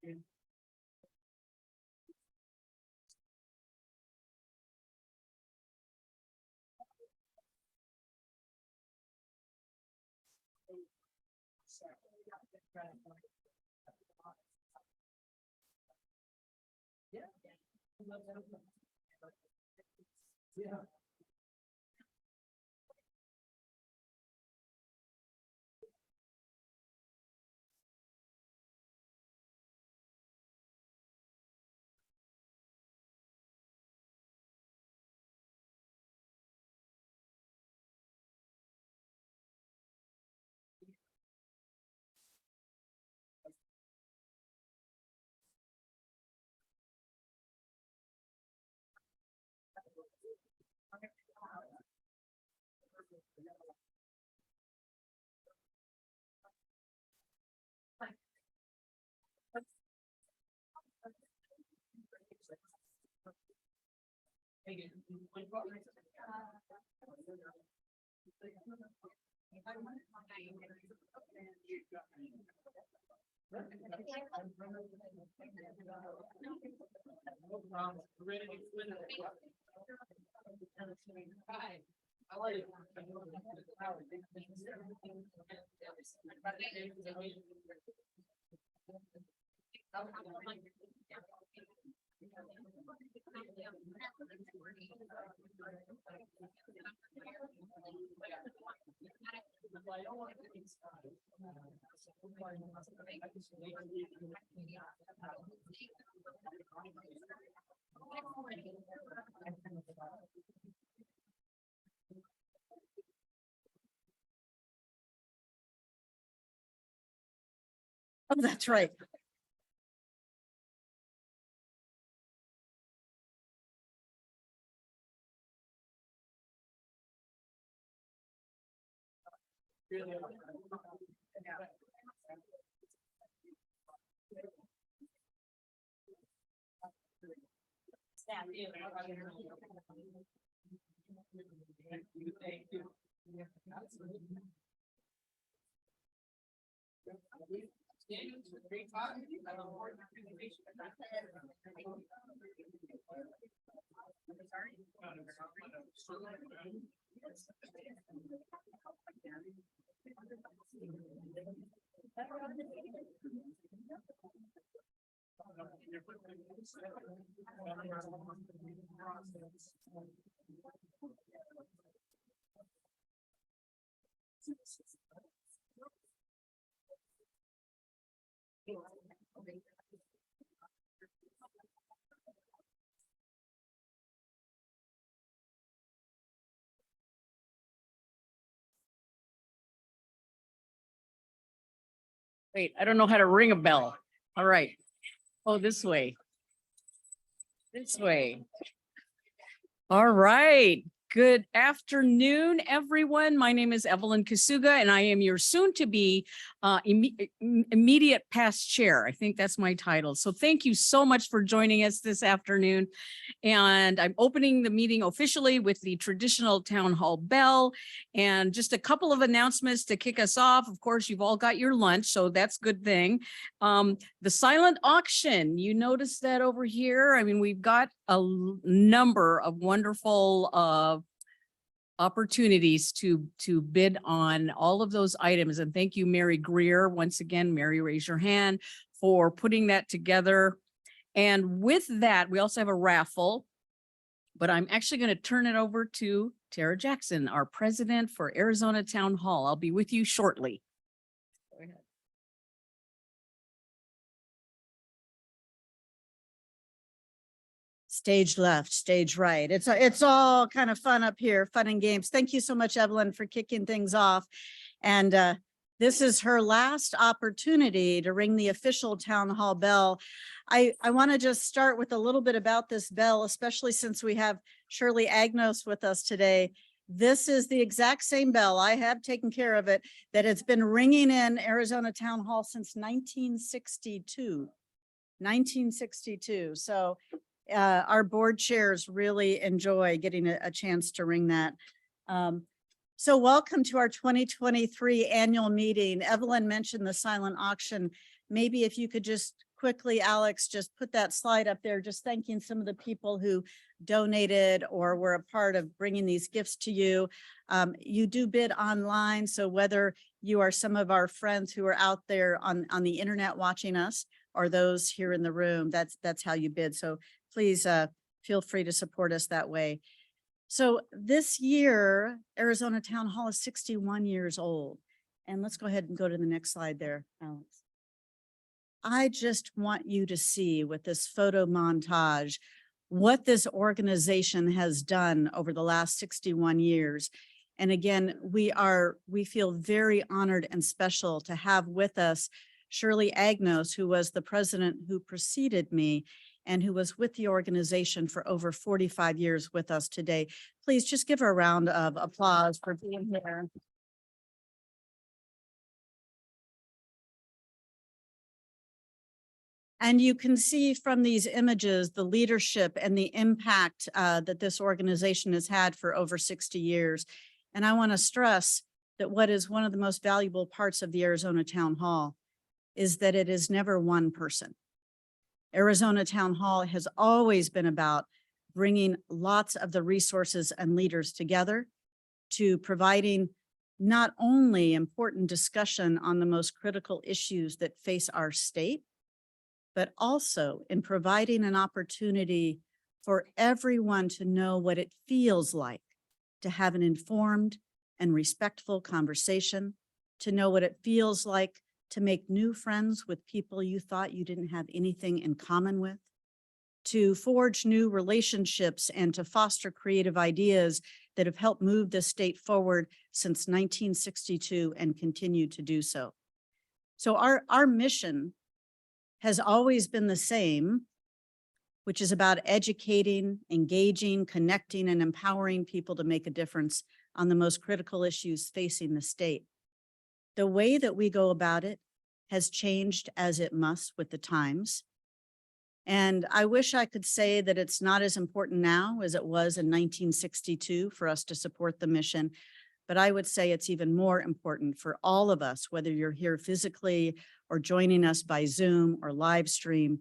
Yeah. Oh, that's right. Wait, I don't know how to ring a bell. All right. Oh, this way. This way. All right. Good afternoon, everyone. My name is Evelyn Kasuga, and I am your soon-to-be immediate past chair. I think that's my title. So thank you so much for joining us this afternoon. And I'm opening the meeting officially with the traditional town hall bell. And just a couple of announcements to kick us off. Of course, you've all got your lunch, so that's a good thing. The silent auction, you notice that over here? I mean, we've got a number of wonderful opportunities to bid on all of those items. And thank you, Mary Greer. Once again, Mary, raise your hand for putting that together. And with that, we also have a raffle, but I'm actually going to turn it over to Tara Jackson, our president for Arizona Town Hall. I'll be with you shortly. Go ahead. Stage left, stage right. It's all kind of fun up here, fun and games. Thank you so much, Evelyn, for kicking things off. And this is her last opportunity to ring the official town hall bell. I want to just start with a little bit about this bell, especially since we have Shirley Agnos with us today. This is the exact same bell. I have taken care of it, that it's been ringing in Arizona Town Hall since 1962. 1962. So our board chairs really enjoy getting a chance to ring that. So welcome to our 2023 annual meeting. Evelyn mentioned the silent auction. Maybe if you could just quickly, Alex, just put that slide up there, just thanking some of the people who donated or were a part of bringing these gifts to you. You do bid online, so whether you are some of our friends who are out there on the internet watching us or those here in the room, that's how you bid. So please feel free to support us that way. So this year, Arizona Town Hall is 61 years old. And let's go ahead and go to the next slide there, Alex. I just want you to see with this photo montage what this organization has done over the last 61 years. And again, we feel very honored and special to have with us Shirley Agnos, who was the president who preceded me and who was with the organization for over 45 years with us today. Please just give her a round of applause for being here. And you can see from these images, the leadership and the impact that this organization has had for over 60 years. And I want to stress that what is one of the most valuable parts of the Arizona Town Hall is that it is never one person. Arizona Town Hall has always been about bringing lots of the resources and leaders together to providing not only important discussion on the most critical issues that face our state, but also in providing an opportunity for everyone to know what it feels like to have an informed and respectful conversation, to know what it feels like to make new friends with people you thought you didn't have anything in common with, to forge new relationships and to foster creative ideas that have helped move this state forward since 1962 and continue to do so. So our mission has always been the same, which is about educating, engaging, connecting, and empowering people to make a difference on the most critical issues facing the state. The way that we go about it has changed as it must with the times. And I wish I could say that it's not as important now as it was in 1962 for us to support the mission, but I would say it's even more important for all of us, whether you're here physically or joining us by Zoom or live stream,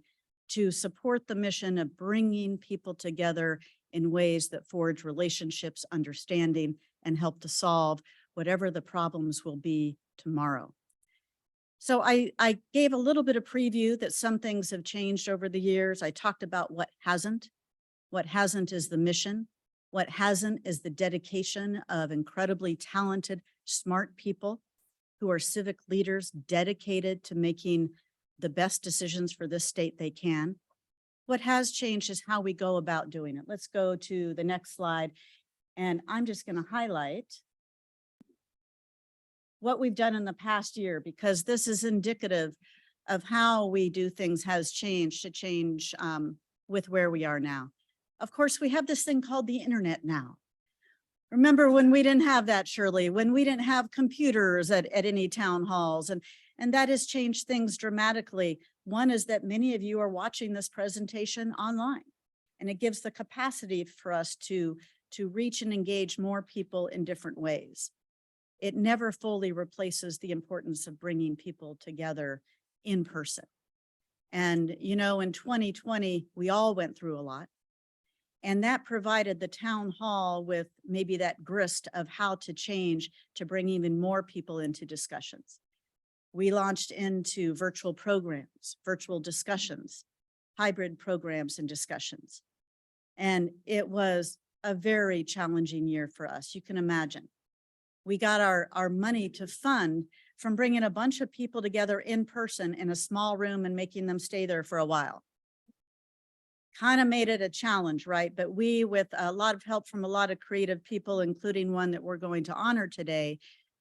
to support the mission of bringing people together in ways that forge relationships, understanding, and help to solve whatever the problems will be tomorrow. So I gave a little bit of preview that some things have changed over the years. I talked about what hasn't. What hasn't is the mission. What hasn't is the dedication of incredibly talented, smart people who are civic leaders dedicated to making the best decisions for this state they can. What has changed is how we go about doing it. Let's go to the next slide. And I'm just going to highlight what we've done in the past year, because this is indicative of how we do things has changed to change with where we are now. Of course, we have this thing called the internet now. Remember when we didn't have that, Shirley, when we didn't have computers at any town halls, and that has changed things dramatically. One is that many of you are watching this presentation online, and it gives the capacity for us to reach and engage more people in different ways. It never fully replaces the importance of bringing people together in person. And, you know, in 2020, we all went through a lot. And that provided the town hall with maybe that grist of how to change to bring even more people into discussions. We launched into virtual programs, virtual discussions, hybrid programs and discussions. And it was a very challenging year for us. You can imagine. We got our money to fund from bringing a bunch of people together in person in a small room and making them stay there for a while. Kind of made it a challenge, right? But we, with a lot of help from a lot of creative people, including one that we're going to honor today,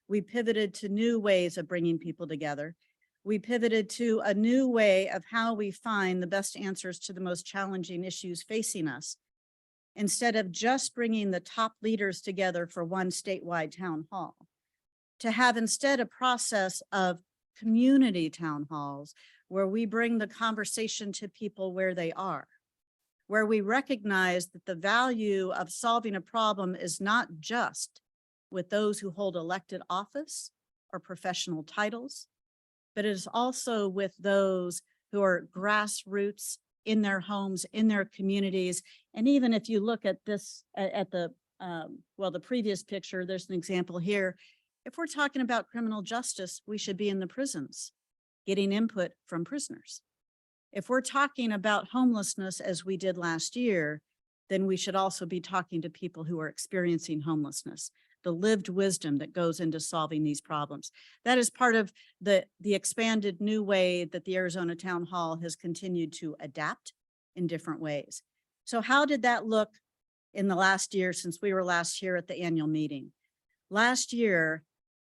we pivoted to new ways of bringing people together. We pivoted to a new way of how we find the best answers to the most challenging issues facing us. Instead of just bringing the top leaders together for one statewide town hall, to have instead a process of community town halls where we bring the conversation to people where they are, where we recognize that the value of solving a problem is not just with those who hold elected office or professional titles, but it is also with those who are grassroots in their homes, in their communities. And even if you look at this, at the, the previous picture, there's an example here. If we're talking about criminal justice, we should be in the prisons, getting input from prisoners. If we're talking about homelessness, as we did last year, then we should also be talking to people who are experiencing homelessness, the lived wisdom that goes into solving these problems. That is part of the expanded new way that the Arizona Town Hall has continued to adapt in different ways. So how did that look in the last year since we were last here at the annual meeting? Last year,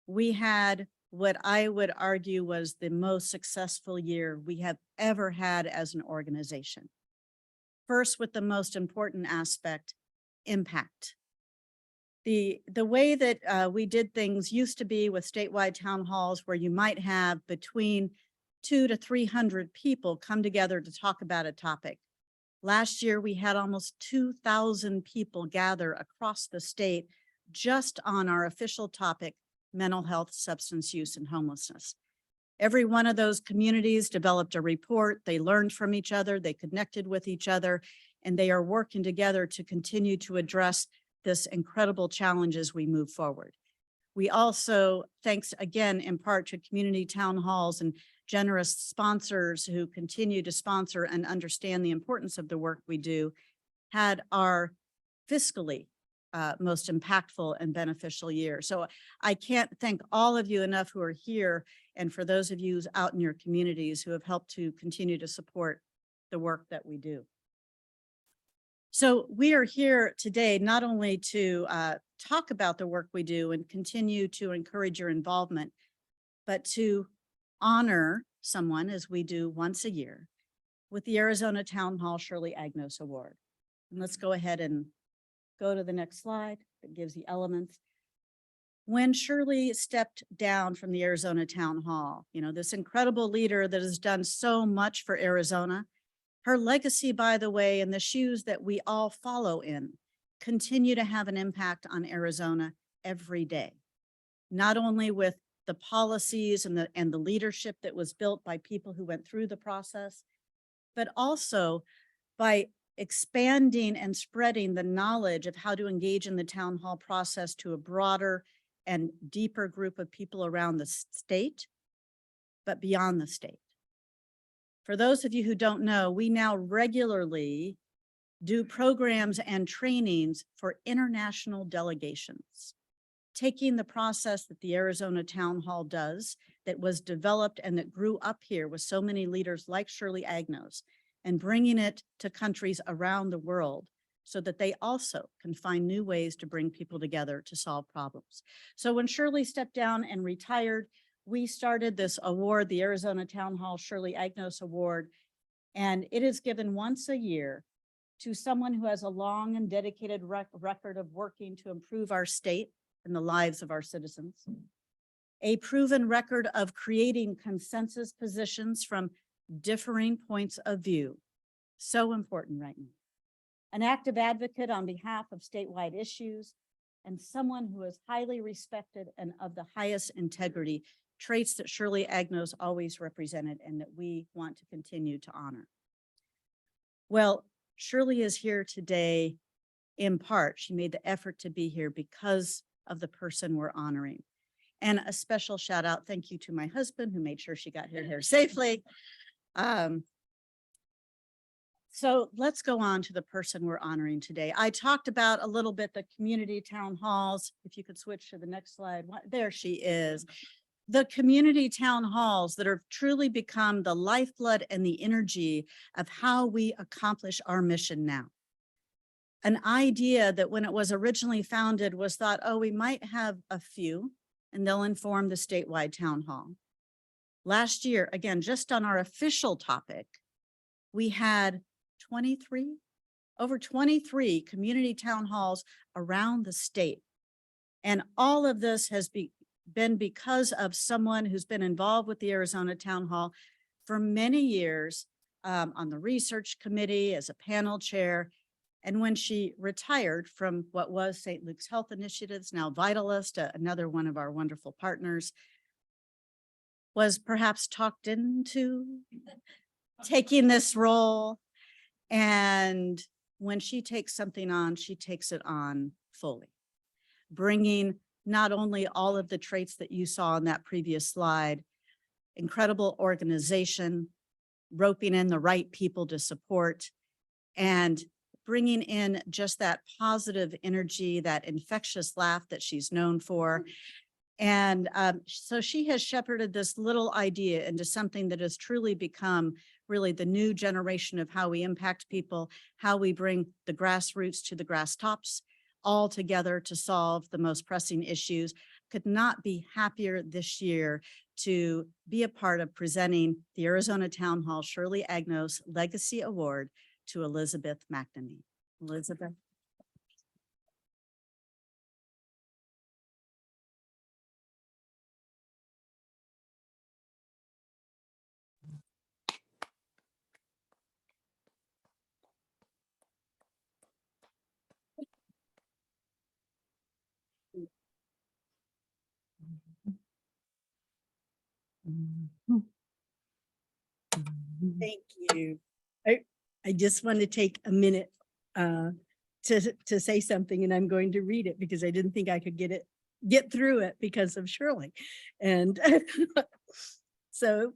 we had what I would argue was the most successful year we have ever had as an organization. First, with the most important aspect, impact. The way that we did things used to be with statewide town halls where you might have between 200 to 300 people come together to talk about a topic. Last year, we had almost 2,000 people gather across the state just on our official topic, mental health, substance use, and homelessness. Every one of those communities developed a report. They learned from each other, they connected with each other, and they are working together to continue to address this incredible challenge as we move forward. We also, thanks again in part to community town halls and generous sponsors who continue to sponsor and understand the importance of the work we do, had our fiscally most impactful and beneficial year. So I can't thank all of you enough who are here, and for those of you out in your communities who have helped to continue to support the work that we do. So we are here today not only to talk about the work we do and continue to encourage your involvement, but to honor someone, as we do once a year, with the Arizona Town Hall Shirley Agnos Award. And let's go ahead and go to the next slide that gives the elements. When Shirley stepped down from the Arizona Town Hall, you know, this incredible leader that has done so much for Arizona, her legacy, by the way, and the shoes that we all follow in, continue to have an impact on Arizona every day. Not only with the policies and the leadership that was built by people who went through the process, but also by expanding and spreading the knowledge of how to engage in the town hall process to a broader and deeper group of people around the state, but beyond the state. For those of you who don't know, we now regularly do programs and trainings for international delegations, taking the process that the Arizona Town Hall does, that was developed and that grew up here with so many leaders like Shirley Agnos, and bringing it to countries around the world so that they also can find new ways to bring people together to solve problems. So when Shirley stepped down and retired, we started this award, the Arizona Town Hall Shirley Agnos Award, and it is given once a year to someone who has a long and dedicated record of working to improve our state and the lives of our citizens, a proven record of creating consensus positions from differing points of view, so important right now, an active advocate on behalf of statewide issues, and someone who is highly respected and of the highest integrity, traits that Shirley Agnos always represented and that we want to continue to honor. Well, Shirley is here today in part. She made the effort to be here because of the person we're honoring. And a special shout out, thank you to my husband who made sure she got here safely. So let's go on to the person we're honoring today. I talked about a little bit the community town halls. If you could switch to the next slide. There she is. The community town halls that have truly become the lifeblood and the energy of how we accomplish our mission now. An idea that when it was originally founded was thought, oh, we might have a few and they'll inform the statewide town hall. Last year, again, just on our official topic, we had over 23 community town halls around the state. And all of this has been because of someone who's been involved with the Arizona Town Hall for many years on the research committee as a panel chair. And when she retired from what was St. Luke's Health Initiatives, now Vitalist, another one of our wonderful partners, was perhaps talked into taking this role. And when she takes something on, she takes it on fully, bringing not only all of the traits that you saw on that previous slide, incredible organization, roping in the right people to support, and bringing in just that positive energy, that infectious laugh that she's known for. And so she has shepherded this little idea into something that has truly become really the new generation of how we impact people, how we bring the grassroots to the grass tops, all together to solve the most pressing issues. Could not be happier this year to be a part of presenting the Arizona Town Hall Shirley Agnos Legacy Award to Elizabeth McNamee. Elizabeth. Thank you. I just want to take a minute to say something, and I'm going to read it because I didn't think I could get through it because of Shirley. And so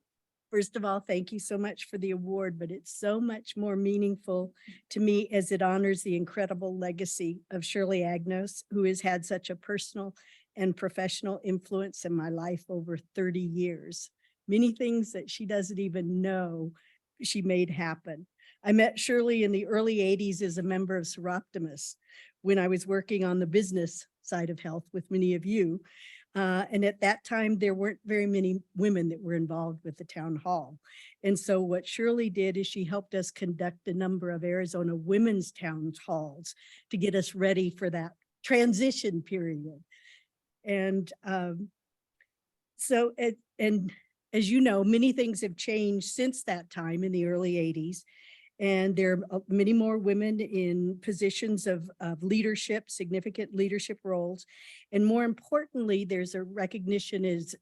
first of all, thank you so much for the award, but it's so much more meaningful to me as it honors the incredible legacy of Shirley Agnos, who has had such a personal and professional influence in my life over 30 years. Many things that she doesn't even know she made happen. I met Shirley in the early 80s as a member of Seroptimus when I was working on the business side of health with many of you. And at that time, there weren't very many women that were involved with the town hall. And so what Shirley did is she helped us conduct a number of Arizona women's town halls to get us ready for that transition period. And and as you know, many things have changed since that time in the early 80s. And there are many more women in positions of leadership, significant leadership roles. And more importantly, there's a recognition, as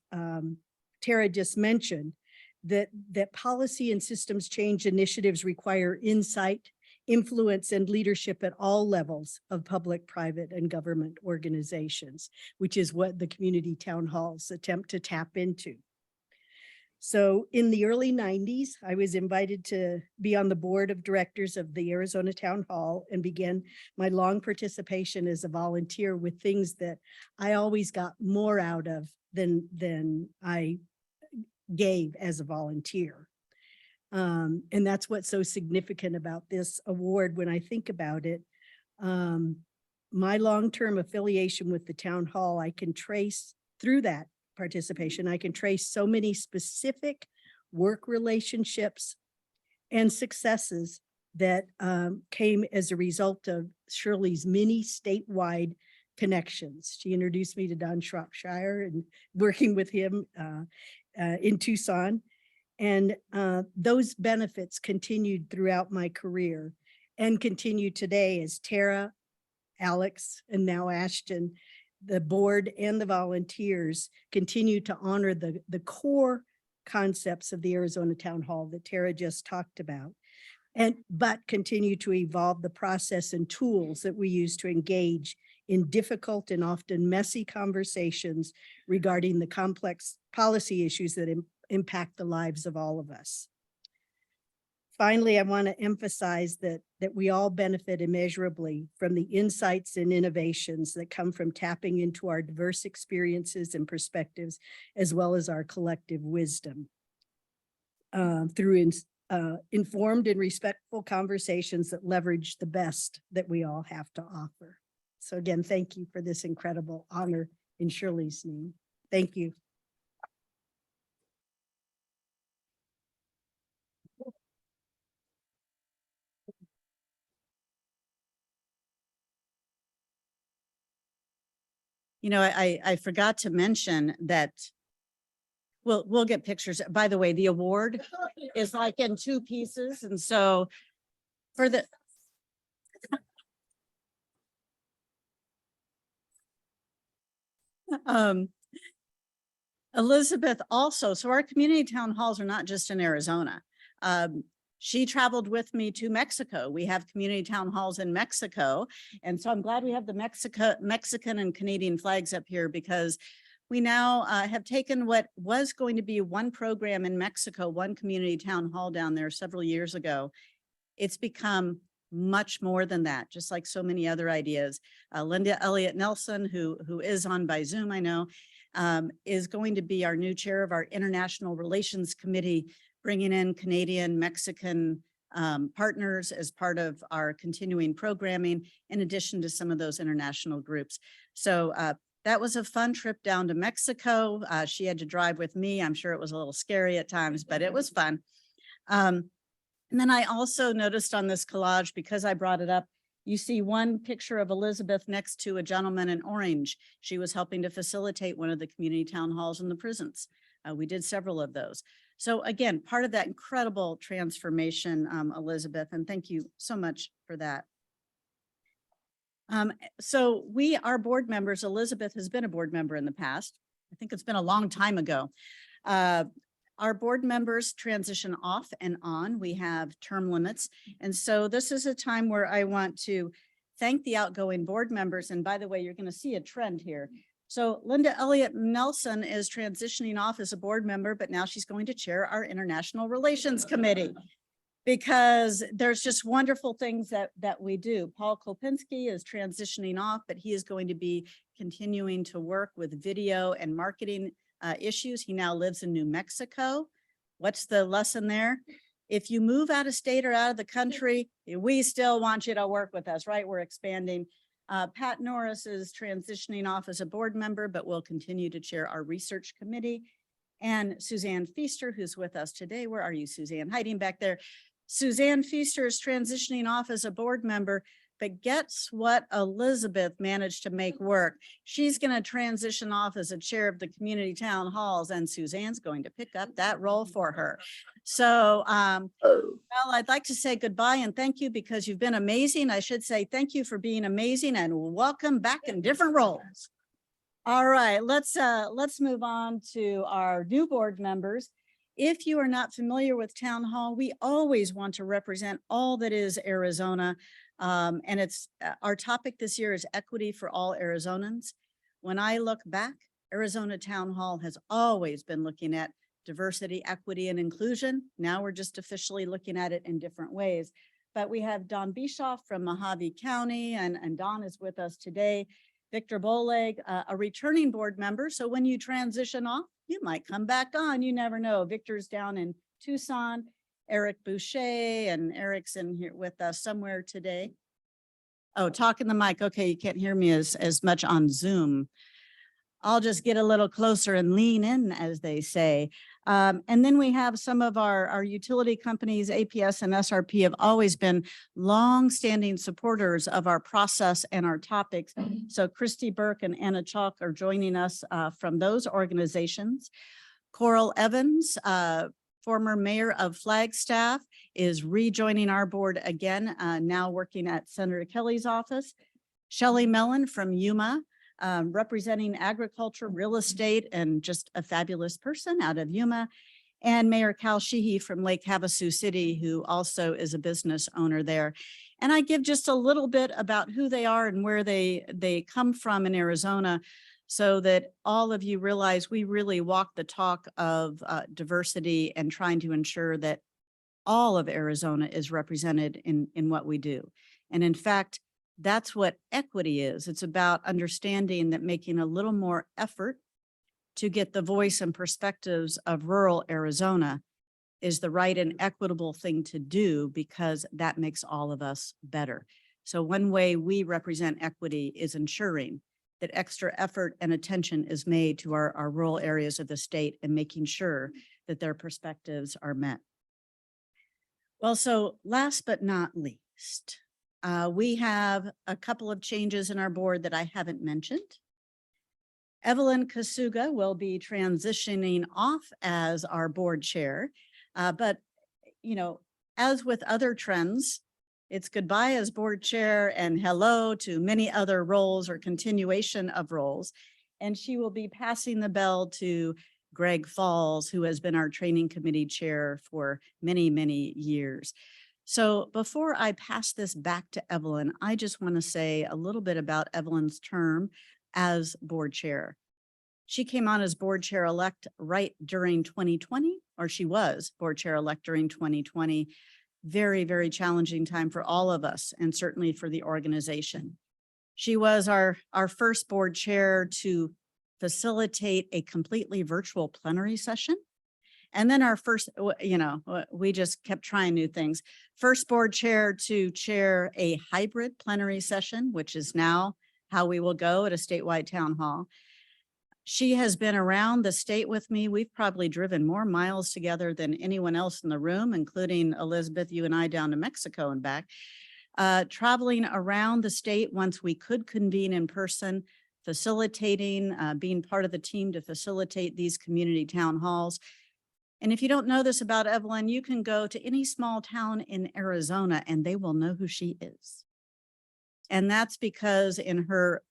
Tara just mentioned, that policy and systems change initiatives require insight, influence, and leadership at all levels of public, private, and government organizations, which is what the community town halls attempt to tap into. So in the early 90s, I was invited to be on the board of directors of the Arizona Town Hall and began my long participation as a volunteer with things that I always got more out of than I gave as a volunteer. And that's what's so significant about this award when I think about it. My long-term affiliation with the town hall, I can trace through that participation. I can trace so many specific work relationships and successes that came as a result of Shirley's many statewide connections. She introduced me to Don Shropshire and working with him in Tucson. And those benefits continued throughout my career and continue today as Tara, Alex, and now Ashton, the board and the volunteers continue to honor the core concepts of the Arizona Town Hall that Tara just talked about, but continue to evolve the process and tools that we use to engage in difficult and often messy conversations regarding the complex policy issues that impact the lives of all of us. Finally, I want to emphasize that we all benefit immeasurably from the insights and innovations that come from tapping into our diverse experiences and perspectives, as well as our collective wisdom through informed and respectful conversations that leverage the best that we all have to offer. So again, thank you for this incredible honor in Shirley's name. Thank you. You know, I forgot to mention that we'll get pictures. By the way, the award is like in 2 pieces. And so for the Elizabeth also, so our community town halls are not just in Arizona. She traveled with me to Mexico. We have community town halls in Mexico. And so I'm glad we have the Mexican and Canadian flags up here, because we now have taken what was going to be one program in Mexico, one community town hall down there several years ago. It's become much more than that, just like so many other ideas. Linda Elliott Nelson, who is on by Zoom, I know, is going to be our new chair of our International Relations Committee, bringing in Canadian, Mexican partners as part of our continuing programming, in addition to some of those international groups. So that was a fun trip down to Mexico. She had to drive with me. I'm sure it was a little scary at times, but it was fun. And then I also noticed on this collage, because I brought it up, you see one picture of Elizabeth next to a gentleman in orange. She was helping to facilitate one of the community town halls in the prisons. We did several of those. So again, part of that incredible transformation, Elizabeth, and thank you so much for that. So we are board members. Elizabeth has been a board member in the past. I think it's been a long time ago. Our board members transition off and on. We have term limits. And so this is a time where I want to thank the outgoing board members. And by the way, you're going to see a trend here. So Linda Elliott Nelson is transitioning off as a board member, but now she's going to chair our International Relations Committee, because there's just wonderful things that we do. Paul Kolpinski is transitioning off, but he is going to be continuing to work with video and marketing issues. He now lives in New Mexico. What's the lesson there? If you move out of state or out of the country, we still want you to work with us, right? We're expanding. Pat Norris is transitioning off as a board member, but will continue to chair our research committee. And Suzanne Feaster, who's with us today. Where are you, Suzanne? Hiding back there. Suzanne Feaster is transitioning off as a board member, but guess what Elizabeth managed to make work? She's going to transition off as a chair of the community town halls, and Suzanne's going to pick up that role for her. So, well, I'd like to say goodbye and thank you, because you've been amazing. I should say thank you for being amazing, and welcome back in different roles. All right, let's move on to our new board members. If you are not familiar with Town Hall, we always want to represent all that is Arizona. And it's our topic this year is equity for all Arizonans. When I look back, Arizona Town Hall has always been looking at diversity, equity, and inclusion. Now we're just officially looking at it in different ways. But we have Don Bischoff from Mojave County, and Don is with us today. Victor Boleg, a returning board member. So when you transition off, you might come back on. You never know. Victor's down in Tucson. Eric Boucher, and Eric's in here with us somewhere today. Oh, talk in the mic. Okay, you can't hear me as much on Zoom. I'll just get a little closer and lean in, as they say. And then we have some of our utility companies. APS and SRP have always been long-standing supporters of our process and our topics. So Christy Burke and Anna Chalk are joining us from those organizations. Coral Evans, former mayor of Flagstaff, is rejoining our board again, now working at Senator Kelly's office. Shelley Mellon from Yuma, representing agriculture, real estate, and just a fabulous person out of Yuma. And Mayor Cal Sheehy from Lake Havasu City, who also is a business owner there. And I give just a little bit about who they are and where they come from in Arizona, so that all of you realize we really walk the talk of diversity and trying to ensure that all of Arizona is represented in what we do. And in fact, that's what equity is. It's about understanding that making a little more effort to get the voice and perspectives of rural Arizona is the right and equitable thing to do, because that makes all of us better. So one way we represent equity is ensuring that extra effort and attention is made to our rural areas of the state and making sure that their perspectives are met. Well, so last but not least, we have a couple of changes in our board that I haven't mentioned. Evelyn Kasuga will be transitioning off as our board chair, but you know, as with other trends, it's goodbye as board chair and hello to many other roles or continuation of roles. And she will be passing the bell to Greg Falls, who has been our training committee chair for many, many years. So before I pass this back to Evelyn, I just want to say a little bit about Evelyn's term as board chair. She came on as board chair elect right during 2020, or she was board chair elect during 2020. Very, very challenging time for all of us and certainly for the organization. She was our first board chair to facilitate a completely virtual plenary session. And then our first, we just kept trying new things. First board chair to chair a hybrid plenary session, which is now how we will go at a statewide town hall. She has been around the state with me. We've probably driven more miles together than anyone else in the room, including Elizabeth, you and I down to Mexico and back. Traveling around the state once we could convene in person, facilitating, being part of the team to facilitate these community town halls. And if you don't know this about Evelyn, you can go to any small town in Arizona and they will know who she is. And that's because in her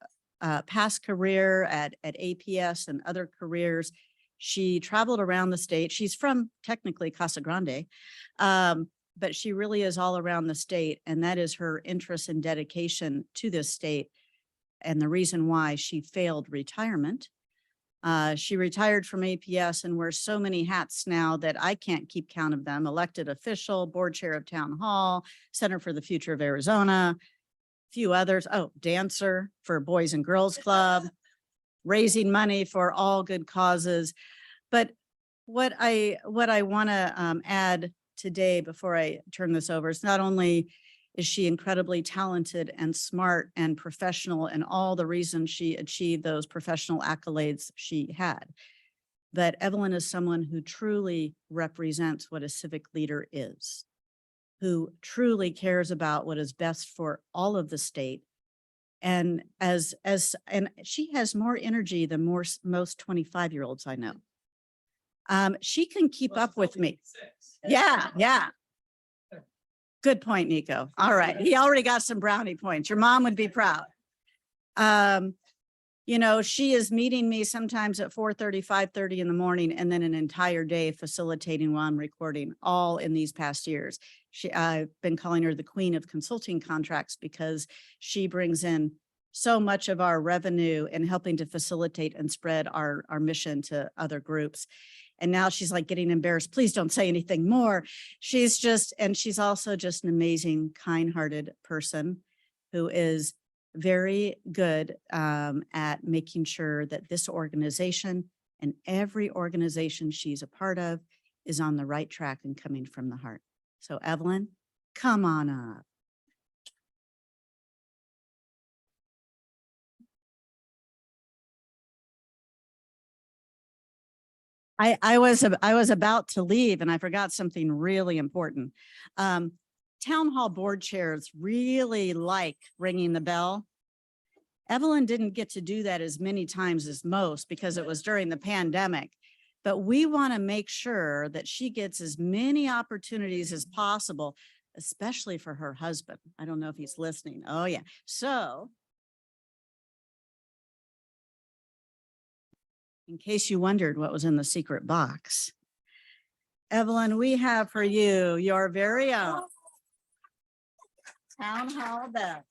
past career at APS and other careers, she traveled around the state. She's from technically Casa Grande, but she really is all around the state. And that is her interest and dedication to this state. And the reason why she failed retirement. She retired from APS and wears so many hats now that I can't keep count of them. Elected official, board chair of town hall, Center for the Future of Arizona, few others. Oh, dancer for Boys and Girls Club, raising money for all good causes. But what I want to add today before I turn this over is not only is she incredibly talented and smart and professional and all the reasons she achieved those professional accolades she had, but Evelyn is someone who truly represents what a civic leader is, who truly cares about what is best for all of the state. And and she has more energy than most 25-year-olds I know. She can keep up with me. Yeah. Good point, Nico. All right. He already got some brownie points. Your mom would be proud. She is meeting me sometimes at 4:30, 5:30 in the morning, and then an entire day facilitating while I'm recording, all in these past years. I've been calling her the queen of consulting contracts because she brings in so much of our revenue in helping to facilitate and spread our mission to other groups. And now she's like getting embarrassed. Please don't say anything more. She's also just an amazing, kind-hearted person who is very good at making sure that this organization and every organization she's a part of is on the right track and coming from the heart. So Evelyn, come on up. I was about to leave and I forgot something really important. Town hall board chairs really like ringing the bell. Evelyn didn't get to do that as many times as most because it was during the pandemic, but we want to make sure that she gets as many opportunities as possible, especially for her husband. I don't know if he's listening. Oh yeah. So in case you wondered what was in the secret box, Evelyn, we have for you your very own town hall bell.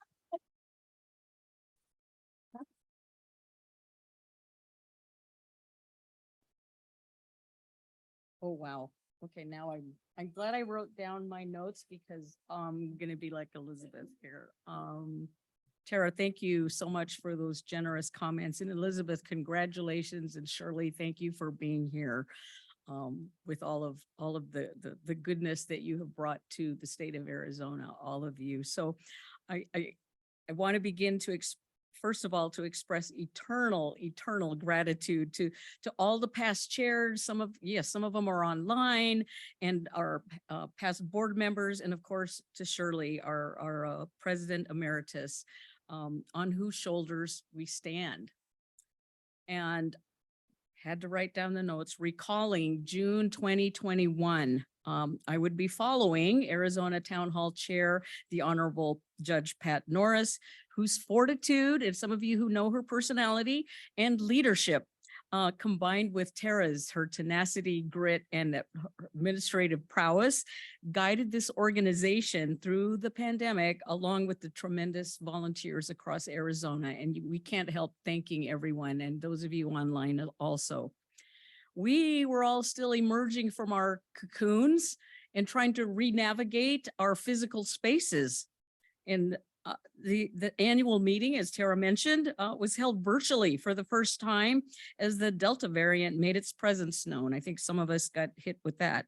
Oh, wow. Okay, now I'm glad I wrote down my notes because I'm gonna be like Elizabeth here. Tara, thank you so much for those generous comments. And Elizabeth, congratulations. And Shirley, thank you for being here with all of the goodness that you have brought to the state of Arizona, all of you. So I want to begin to first of all, to express eternal gratitude to all the past chairs. Some of them are online and our past board members. And of course, to Shirley, our president emeritus, on whose shoulders we stand. And had to write down the notes, recalling June 2021. I would be following Arizona Town Hall Chair, the Honorable Judge Pat Norris, whose fortitude, and some of you who know her personality and leadership combined with Tara's, her tenacity, grit, and her administrative prowess, guided this organization through the pandemic, along with the tremendous volunteers across Arizona. And we can't help thanking everyone, and those of you online also. We were all still emerging from our cocoons and trying to re-navigate our physical spaces. And the annual meeting, as Tara mentioned, was held virtually for the first time as the Delta variant made its presence known. I think some of us got hit with that.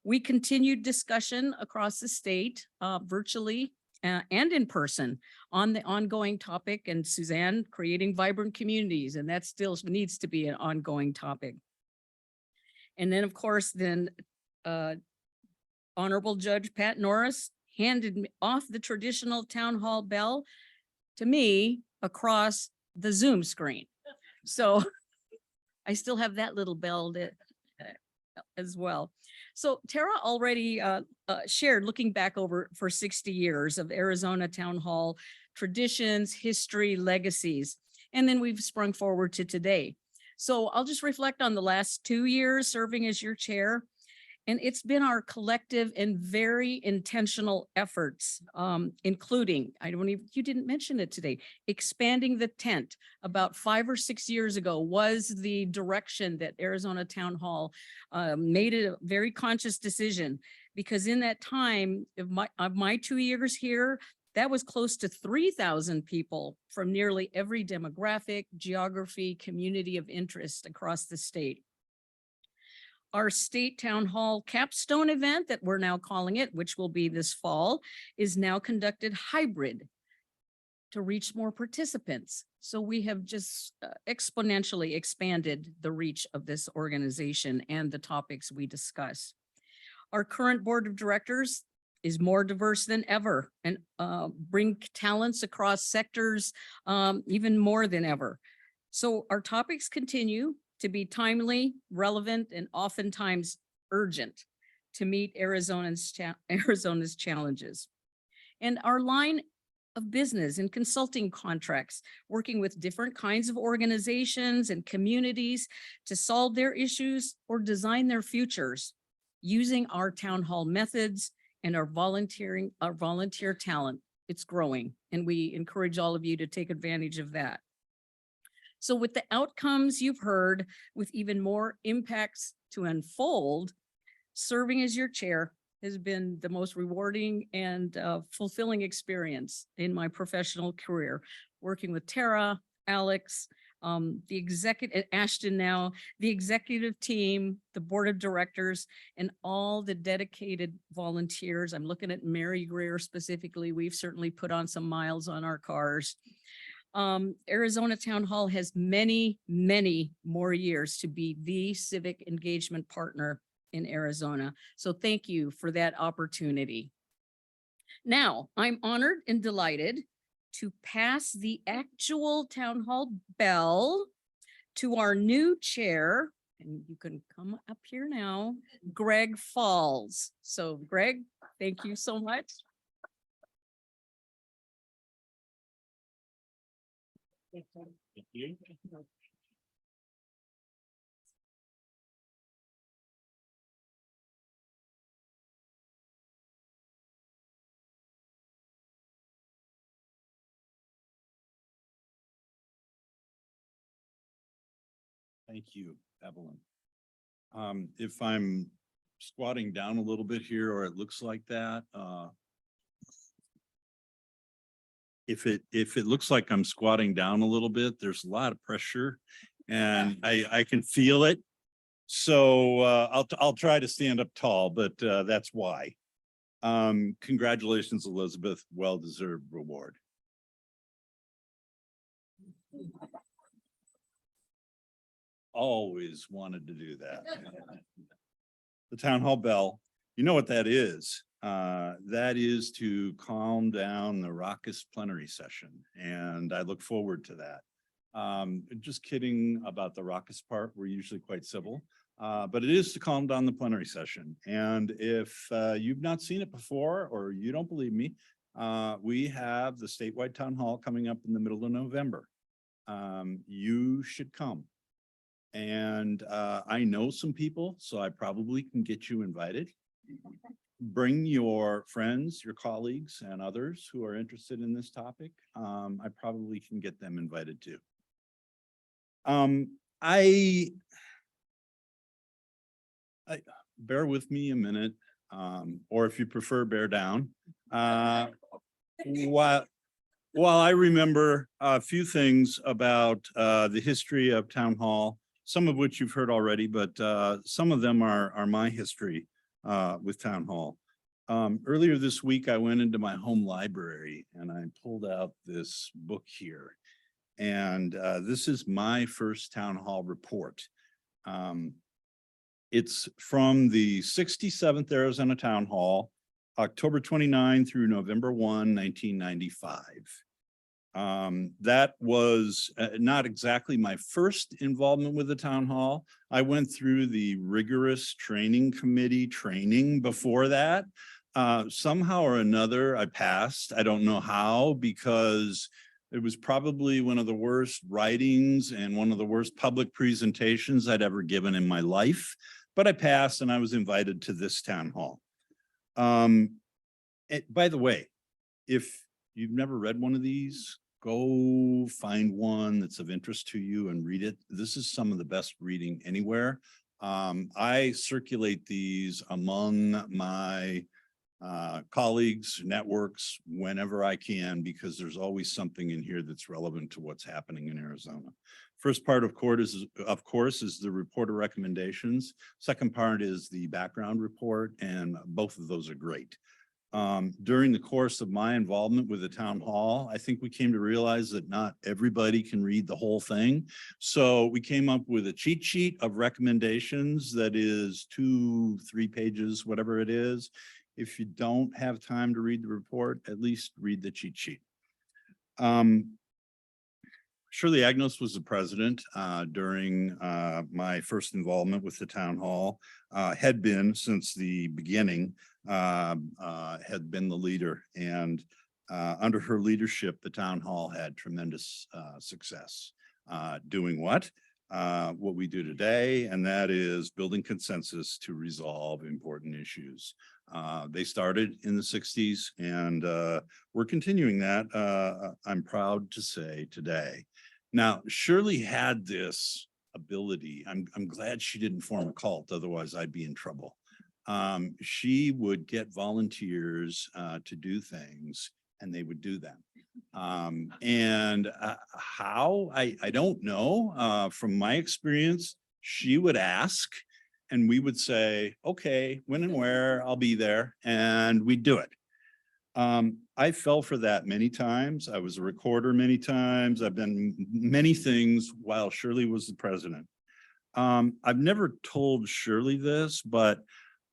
We continued discussion across the state virtually and in person on the ongoing topic, and Suzanne, creating vibrant communities, and that still needs to be an ongoing topic. And then, of course, Honorable Judge Pat Norris handed off the traditional town hall bell to me across the Zoom screen. So I still have that little bell as well. So Tara already shared, looking back over for 60 years of Arizona town hall traditions, history, legacies, and then we've sprung forward to today. So I'll just reflect on the last 2 years serving as your chair. And it's been our collective and very intentional efforts, including, you didn't mention it today, expanding the tent. About 5 or 6 years ago was the direction that Arizona Town Hall made a very conscious decision, because in that time of my 2 years here, that was close to 3,000 people from nearly every demographic, geography, community of interest across the state. Our state town hall capstone event that we're now calling it, which will be this fall, is now conducted hybrid to reach more participants. So we have just exponentially expanded the reach of this organization and the topics we discuss. Our current board of directors is more diverse than ever and bring talents across sectors even more than ever. So our topics continue to be timely, relevant, and oftentimes urgent to meet Arizona's challenges. And our line of business and consulting contracts, working with different kinds of organizations and communities to solve their issues or design their futures, using our town hall methods and our volunteer talent. It's growing, and we encourage all of you to take advantage of that. So with the outcomes you've heard, with even more impacts to unfold, serving as your chair has been the most rewarding and fulfilling experience in my professional career, working with Tara, Alex, the executive, Ashton now, the executive team, the board of directors, and all the dedicated volunteers. I'm looking at Mary Greer specifically. We've certainly put on some miles on our cars. Arizona Town Hall has many, many more years to be the civic engagement partner in Arizona. So thank you for that opportunity. Now, I'm honored and delighted to pass the actual town hall bell to our new chair, and you can come up here now, Greg Falls. So Greg, thank you so much. Thank you. Thank you, Evelyn. If I'm squatting down a little bit here, or it looks like that, if it looks like I'm squatting down a little bit, there's a lot of pressure and I can feel it. So I'll try to stand up tall, but that's why. Congratulations, Elizabeth, well-deserved reward. Always wanted to do that. The town hall bell, you know what that is. That is to calm down the raucous plenary session, and I look forward to that. Just kidding about the raucous part. We're usually quite civil, but it is to calm down the plenary session. And if you've not seen it before, or you don't believe me, we have the statewide town hall coming up in the middle of November. You should come. And I know some people, so I probably can get you invited. Bring your friends, your colleagues, and others who are interested in this topic. I probably can get them invited too. I bear with me a minute, or if you prefer, bear down. While I remember a few things about the history of Town Hall, some of which you've heard already, but some of them are my history with Town Hall. Earlier this week, I went into my home library and I pulled out this book here. And this is my first Town Hall report. It's from the 67th Arizona Town Hall, October 29 through November 1, 1995. That was not exactly my first involvement with the town hall. I went through the rigorous training committee training before that. Somehow or another, I passed. I don't know how, because it was probably one of the worst writings and one of the worst public presentations I'd ever given in my life. But I passed and I was invited to this town hall. By the way, if you've never read one of these, go find one that's of interest to you and read it. This is some of the best reading anywhere. I circulate these among my colleagues, networks, whenever I can, because there's always something in here that's relevant to what's happening in Arizona. First part, of course, is the report of recommendations. Second part is the background report, and both of those are great. During the course of my involvement with the town hall, I think we came to realize that not everybody can read the whole thing. So we came up with a cheat sheet of recommendations that is 2-3 pages, whatever it is. If you don't have time to read the report, at least read the cheat sheet. Shirley Agnos was the president during my first involvement with the town hall, had been since the beginning, had been the leader, and under her leadership, the town hall had tremendous success. Doing what we do today, and that is building consensus to resolve important issues. They started in the 60s, and we're continuing that, I'm proud to say, today. Now, Shirley had this ability. I'm glad she didn't form a cult, otherwise I'd be in trouble. She would get volunteers to do things, and they would do them. How, I don't know. From my experience, she would ask, and we would say, okay, when and where, I'll be there, and we'd do it. I fell for that many times. I was a recorder many times. I've done many things while Shirley was the president. I've never told Shirley this, but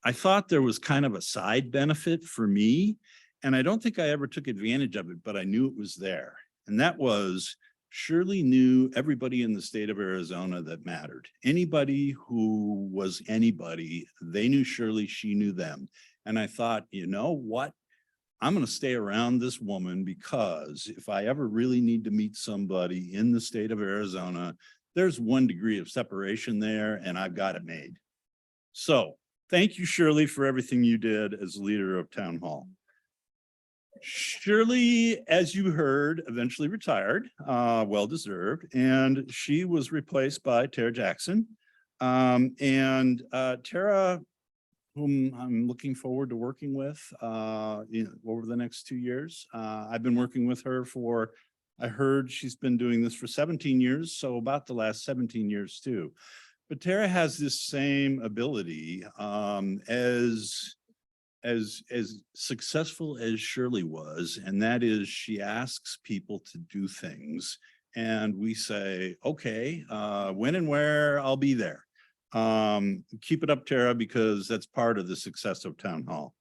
I thought there was kind of a side benefit for me, and I don't think I ever took advantage of it, but I knew it was there. And that was, Shirley knew everybody in the state of Arizona that mattered. Anybody who was anybody, they knew Shirley, she knew them. And I thought, you know what? I'm going to stay around this woman, because if I ever really need to meet somebody in the state of Arizona, there's 1 degree of separation there, and I've got it made. So thank you, Shirley, for everything you did as leader of town hall. Shirley, as you heard, eventually retired, well-deserved, and she was replaced by Tara Jackson. Tara, whom I'm looking forward to working with over the next 2 years. I've been working with her for, I heard she's been doing this for 17 years, so about the last 17 years too. But Tara has this same ability, as successful as Shirley was, and that is she asks people to do things, and we say, okay, when and where, I'll be there. Keep it up, Tara, because that's part of the success of town hall.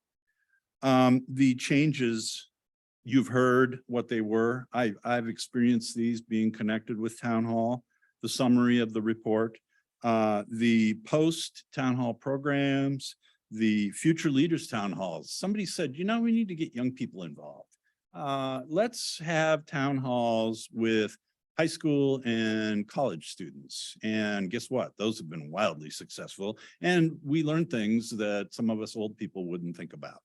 The changes, you've heard what they were. I've experienced these being connected with town hall, the summary of the report, the post town hall programs, the future leaders town halls. Somebody said, you know, we need to get young people involved. Let's have town halls with high school and college students. And guess what? Those have been wildly successful. And we learned things that some of us old people wouldn't think about.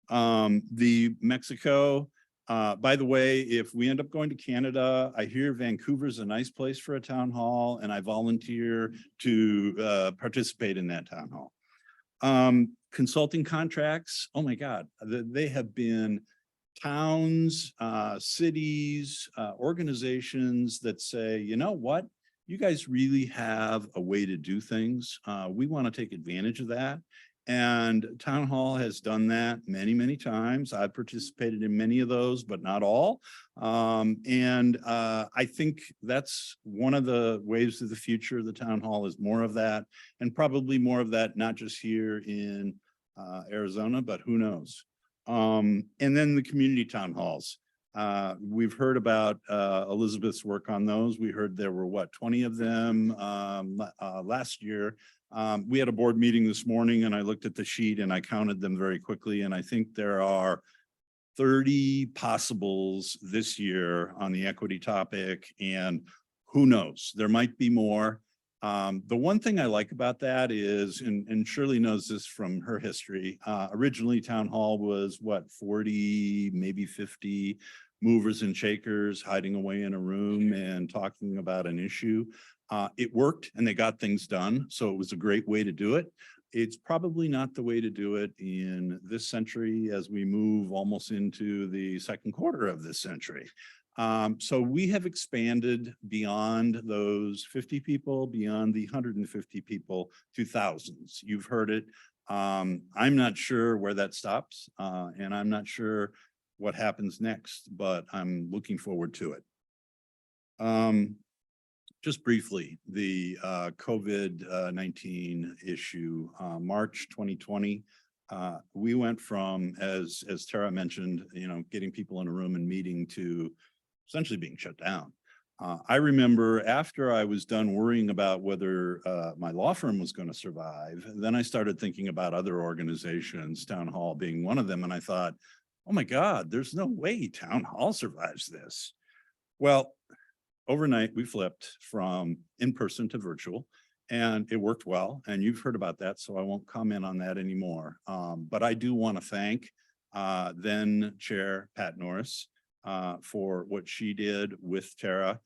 The Mexico, by the way, if we end up going to Canada, I hear Vancouver's a nice place for a town hall, and I volunteer to participate in that town hall. Consulting contracts, oh my God, they have been towns, cities, organizations that say, you know what, you guys really have a way to do things. We want to take advantage of that. And Town Hall has done that many, many times. I've participated in many of those, but not all. I think that's one of the waves of the future. The Town Hall is more of that, and probably more of that, not just here in Arizona, but who knows? And then the community town halls. We've heard about Elizabeth's work on those. We heard there were, what, 20 of them last year. We had a board meeting this morning, and I looked at the sheet and I counted them very quickly. And I think there are 30 possibles this year on the equity topic, and who knows, there might be more. The one thing I like about that is, and Shirley knows this from her history, originally Town Hall was what, 40, maybe 50 movers and shakers hiding away in a room and talking about an issue. It worked and they got things done. So it was a great way to do it. It's probably not the way to do it in this century as we move almost into the second quarter of this century. So we have expanded beyond those 50 people, beyond the 150 people to thousands. You've heard it. I'm not sure where that stops, and I'm not sure what happens next, but I'm looking forward to it. Just briefly, the COVID-19 issue, March 2020, we went from, as Tara mentioned, getting people in a room and meeting to essentially being shut down. I remember after I was done worrying about whether my law firm was going to survive, then I started thinking about other organizations, Town Hall being one of them. And I thought, oh my God, there's no way Town Hall survives this. Well, overnight we flipped from in-person to virtual, and it worked well. And you've heard about that, so I won't comment on that anymore. But I do want to thank then Chair Pat Norris for what she did with Tara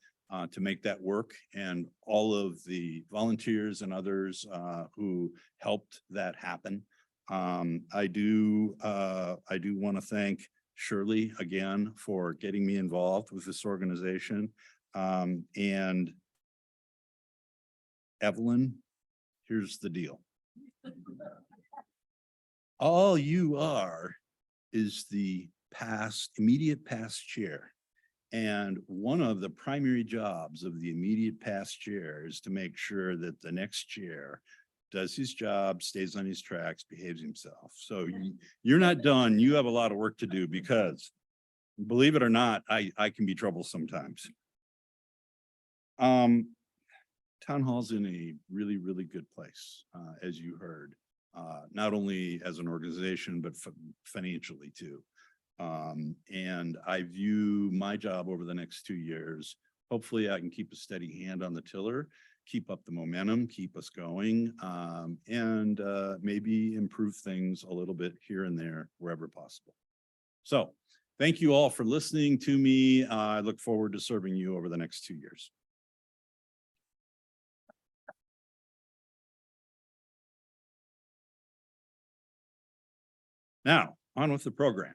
to make that work, and all of the volunteers and others who helped that happen. I do want to thank Shirley again for getting me involved with this organization. And Evelyn, here's the deal. All you are is the immediate past chair. And one of the primary jobs of the immediate past chair is to make sure that the next chair does his job, stays on his tracks, behaves himself. So you're not done. You have a lot of work to do, because believe it or not, I can be trouble sometimes. Town Hall's in a really, really good place, as you heard, not only as an organization, but financially too. And I view my job over the next 2 years, hopefully I can keep a steady hand on the tiller, keep up the momentum, keep us going, and maybe improve things a little bit here and there wherever possible. So thank you all for listening to me. I look forward to serving you over the next 2 years. Now, on with the program.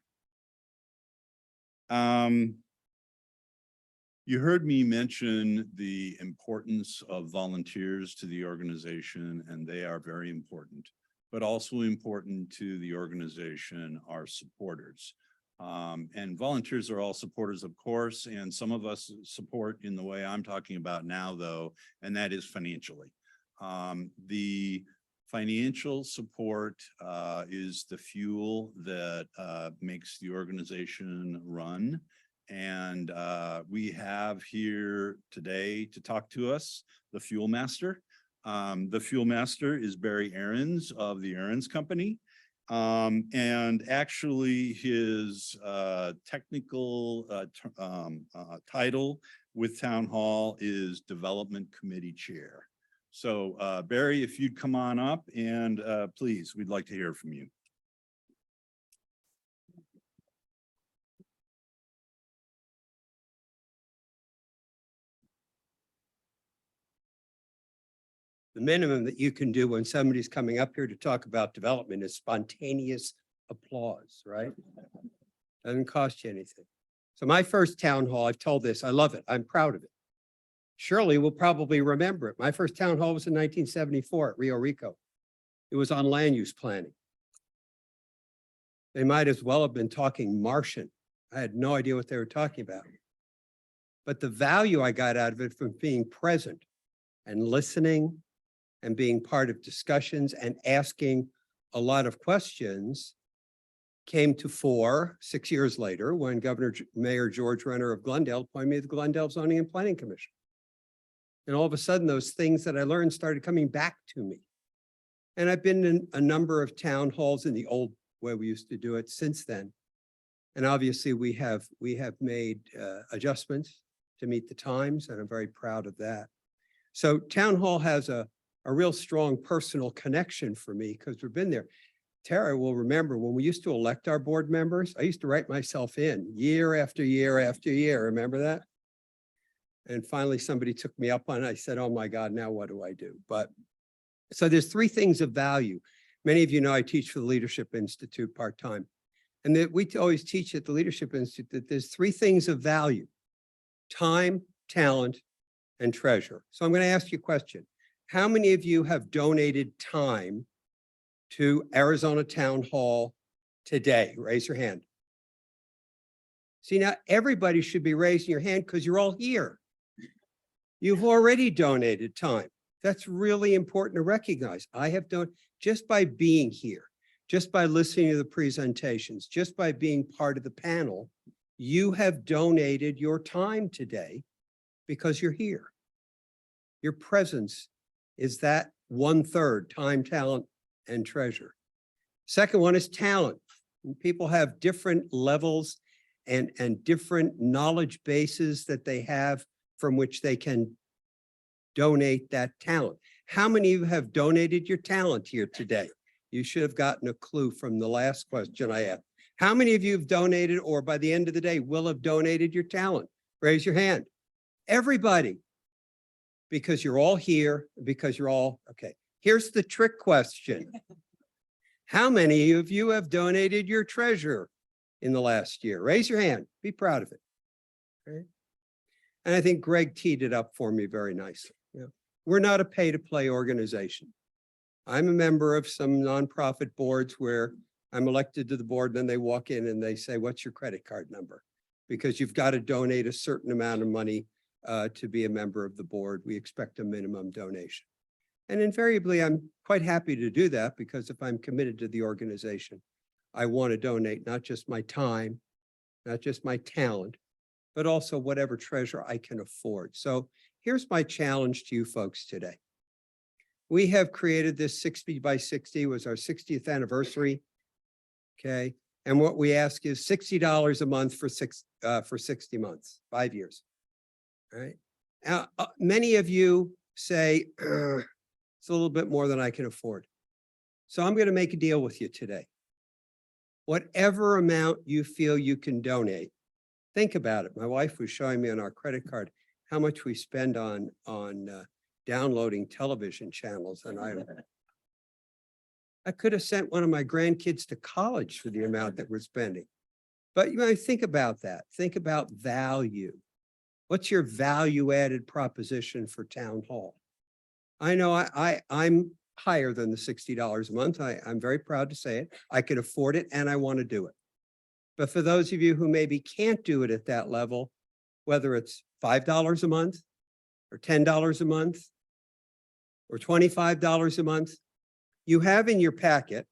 You heard me mention the importance of volunteers to the organization, and they are very important, but also important to the organization are supporters. And volunteers are all supporters, of course, and some of us support in the way I'm talking about now, though, and that is financially. The financial support is the fuel that makes the organization run. And we have here today to talk to us the Fuel Master. The Fuel Master is Barry Aarons of the Aarons Company. And actually his technical title with Town Hall is Development Committee Chair. So Barry, if you'd come on up and please, we'd like to hear from you. The minimum that you can do when somebody's coming up here to talk about development is spontaneous applause, right? Doesn't cost you anything. So my first town hall, I've told this, I love it. I'm proud of it. Shirley will probably remember it. My first town hall was in 1974 at Rio Rico. It was on land use planning. They might as well have been talking Martian. I had no idea what they were talking about. But the value I got out of it from being present and listening and being part of discussions and asking a lot of questions came to fore 6 years later when Mayor George Renner of Glendale appointed me to the Glendale Zoning and Planning Commission. And all of a sudden, those things that I learned started coming back to me. And I've been in a number of town halls in the old way we used to do it since then. And obviously we have made adjustments to meet the times, and I'm very proud of that. So town hall has a real strong personal connection for me because we've been there. Tara will remember when we used to elect our board members, I used to write myself in year after year after year. Remember that? And finally, somebody took me up on it. I said, oh my God, now what do I do? But so there's three things of value. Many of you know I teach for the Leadership Institute part-time. And that we always teach at the Leadership Institute that there's three things of value: time, talent, and treasure. So I'm going to ask you a question. How many of you have donated time to Arizona Town Hall today? Raise your hand. See, now everybody should be raising your hand because you're all here. You've already donated time. That's really important to recognize. I have done just by being here, just by listening to the presentations, just by being part of the panel, you have donated your time today because you're here. Your presence is that 1/3 time, talent, and treasure. Second one is talent. People have different levels and different knowledge bases that they have from which they can donate that talent. How many of you have donated your talent here today? You should have gotten a clue from the last question I asked. How many of you have donated or by the end of the day will have donated your talent? Raise your hand. Everybody. Because you're all here, because you're all, okay. Here's the trick question. How many of you have donated your treasure in the last year? Raise your hand. Be proud of it. Okay. And I think Greg teed it up for me very nicely. Yeah. We're not a pay-to-play organization. I'm a member of some nonprofit boards where I'm elected to the board, then they walk in and they say, what's your credit card number? Because you've got to donate a certain amount of money to be a member of the board. We expect a minimum donation. And invariably, I'm quite happy to do that because if I'm committed to the organization, I want to donate not just my time, not just my talent, but also whatever treasure I can afford. So here's my challenge to you folks today. We have created this 60 by 60, was our 60th anniversary. Okay. And what we ask is $60 a month for 60 months, 5 years. All right. Now, many of you say, it's a little bit more than I can afford. So I'm going to make a deal with you today. Whatever amount you feel you can donate, think about it. My wife was showing me on our credit card how much we spend on downloading television channels. And I could have sent one of my grandkids to college for the amount that we're spending. But you know, think about that. Think about value. What's your value added proposition for town hall? I know I'm higher than the $60 a month. I'm very proud to say it. I can afford it and I want to do it. But for those of you who maybe can't do it at that level, whether it's $5 a month or $10 a month or $25 a month, you have in your packet,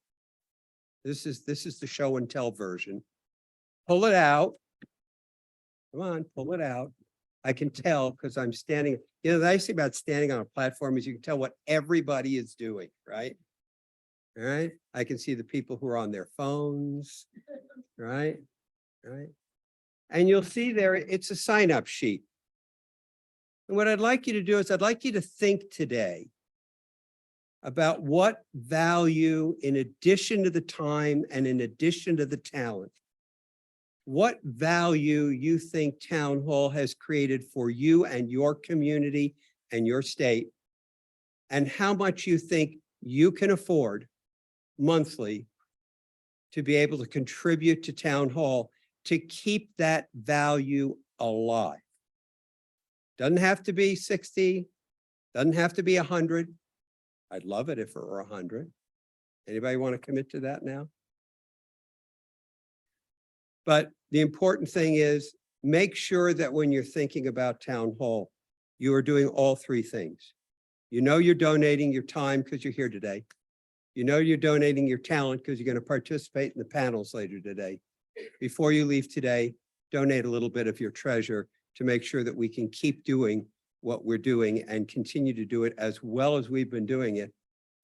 this is the show and tell version. Pull it out. Come on, pull it out. I can tell because I'm standing. You know, the nice thing about standing on a platform is you can tell what everybody is doing, right? All right, I can see the people who are on their phones, right? Right. And you'll see there, it's a sign-up sheet. And what I'd like you to do is I'd like you to think today about what value, in addition to the time and in addition to the talent, what value you think Town Hall has created for you and your community and your state, and how much you think you can afford monthly to be able to contribute to Town Hall to keep that value alive. Doesn't have to be 60, doesn't have to be 100. I'd love it if it were 100. Anybody want to commit to that now? But the important thing is make sure that when you're thinking about Town Hall, you are doing all three things. You know you're donating your time because you're here today. You know you're donating your talent because you're going to participate in the panels later today. Before you leave today, donate a little bit of your treasure to make sure that we can keep doing what we're doing and continue to do it as well as we've been doing it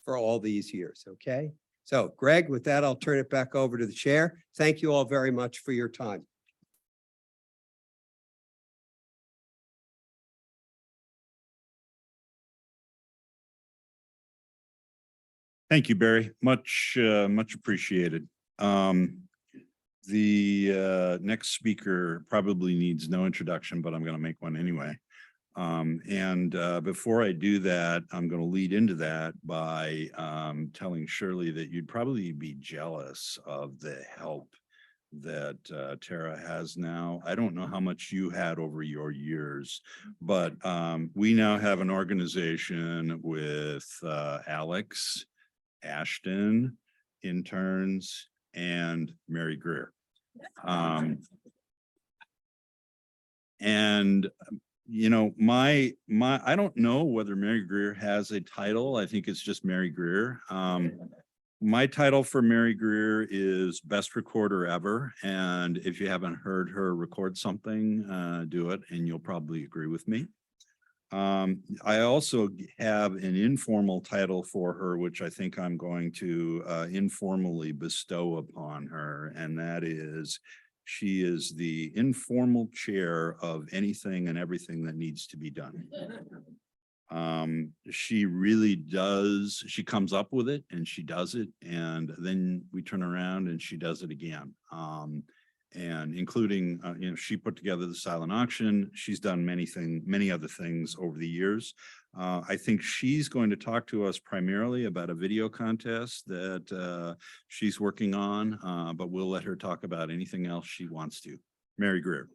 for all these years, okay? So Greg, with that, I'll turn it back over to the chair. Thank you all very much for your time. Thank you, Barry. Much appreciated. The next speaker probably needs no introduction, but I'm going to make one anyway. Before I do that, I'm going to lead into that by telling Shirley that you'd probably be jealous of the help that Tara has now. I don't know how much you had over your years, but we now have an organization with Alex, Ashton, interns, and Mary Greer. You know, I don't know whether Mary Greer has a title. I think it's just Mary Greer. My title for Mary Greer is Best Recorder Ever. And if you haven't heard her record something, do it, and you'll probably agree with me. I also have an informal title for her, which I think I'm going to informally bestow upon her, and that is she is the informal chair of anything and everything that needs to be done. She really does, she comes up with it and she does it, and then we turn around and she does it again. And including, you know, she put together the silent auction. She's done many other things over the years. I think she's going to talk to us primarily about a video contest that she's working on, but we'll let her talk about anything else she wants to. Mary Greer.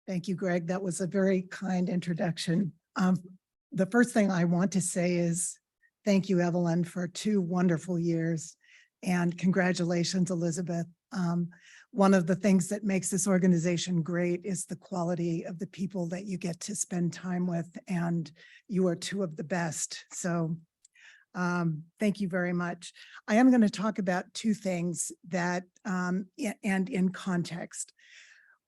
Thank you, Greg. That was a very kind introduction. The first thing I want to say is thank you, Evelyn, for 2 wonderful years, and congratulations, Elizabeth. One of the things that makes this organization great is the quality of the people that you get to spend time with, and you are 2 of the best. So thank you very much. I am going to talk about 2 things that, and in context.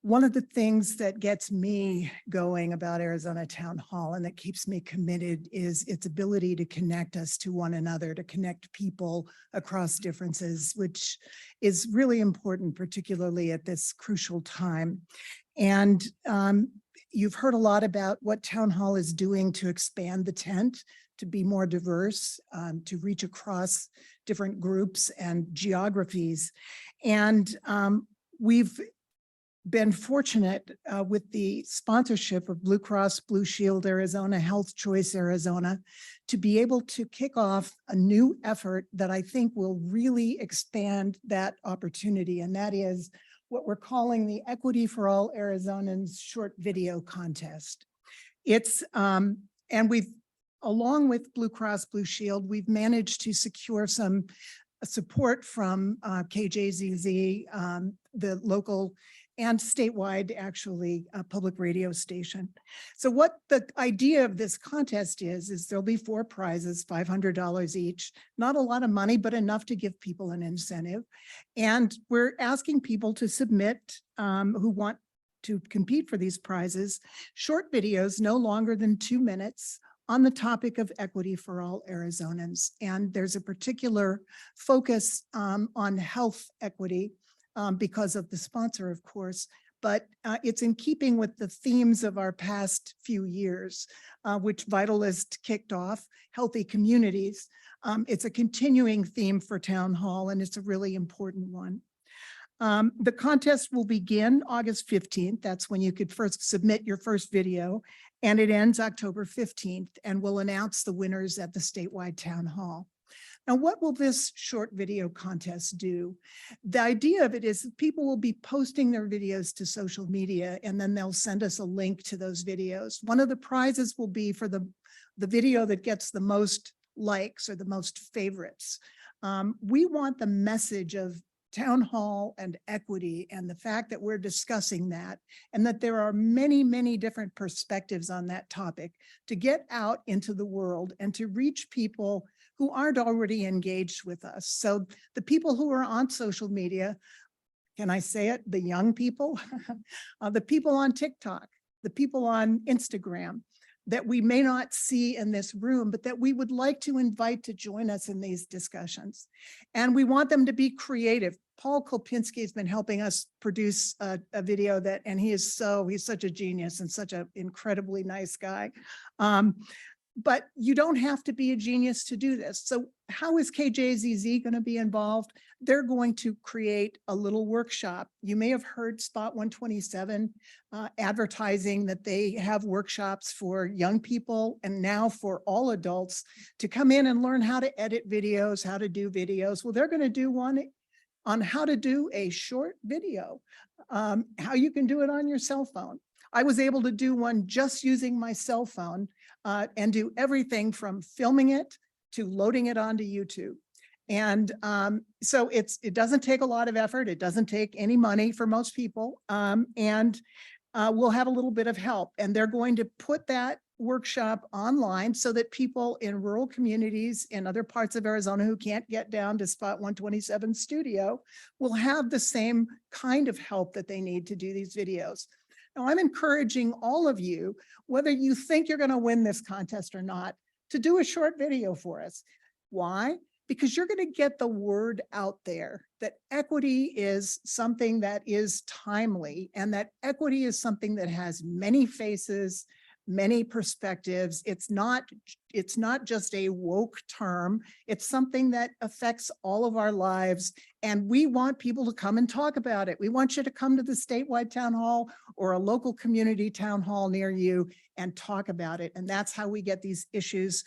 One of the things that gets me going about Arizona Town Hall and that keeps me committed is its ability to connect us to one another, to connect people across differences, which is really important, particularly at this crucial time. And you've heard a lot about what Town Hall is doing to expand the tent, to be more diverse, to reach across different groups and geographies. And we've been fortunate with the sponsorship of Blue Cross Blue Shield Arizona, Health Choice Arizona, to be able to kick off a new effort that I think will really expand that opportunity. And that is what we're calling the Equity for All Arizonans short video contest. It's, and we've, along with Blue Cross Blue Shield, we've managed to secure some support from KJZZ, the local and statewide, actually, a public radio station. So what the idea of this contest is there'll be 4 prizes, $500 each. Not a lot of money, but enough to give people an incentive. And we're asking people to submit who want to compete for these prizes, short videos no longer than 2 minutes on the topic of equity for all Arizonans. And there's a particular focus on health equity because of the sponsor, of course, but it's in keeping with the themes of our past few years, which Vitalist kicked off, healthy communities. It's a continuing theme for Town Hall, and it's a really important one. The contest will begin August 15th. That's when you could first submit your first video, and it ends October 15th, and we'll announce the winners at the statewide town hall. Now, what will this short video contest do? The idea of it is that people will be posting their videos to social media, and then they'll send us a link to those videos. One of the prizes will be for the video that gets the most likes or the most favorites. We want the message of town hall and equity and the fact that we're discussing that and that there are many, many different perspectives on that topic to get out into the world and to reach people who aren't already engaged with us. So the people who are on social media, can I say it? The young people, the people on TikTok, the people on Instagram, that we may not see in this room, but that we would like to invite to join us in these discussions. And we want them to be creative. Paul Kolpinski has been helping us produce a video that, and he's such a genius and such an incredibly nice guy. But you don't have to be a genius to do this. So how is KJZZ going to be involved? They're going to create a little workshop. You may have heard Spot 127 advertising that they have workshops for young people and now for all adults to come in and learn how to edit videos, how to do videos. Well, they're going to do one on how to do a short video, how you can do it on your cell phone. I was able to do one just using my cell phone and do everything from filming it to loading it onto YouTube. And so it doesn't take a lot of effort. It doesn't take any money for most people. And we'll have a little bit of help. And they're going to put that workshop online so that people in rural communities in other parts of Arizona who can't get down to Spot 127 studio will have the same kind of help that they need to do these videos. Now, I'm encouraging all of you, whether you think you're going to win this contest or not, to do a short video for us. Why? Because you're going to get the word out there that equity is something that is timely and that equity is something that has many faces, many perspectives. It's not just a woke term. It's something that affects all of our lives. And we want people to come and talk about it. We want you to come to the statewide town hall or a local community town hall near you and talk about it. And that's how we get these issues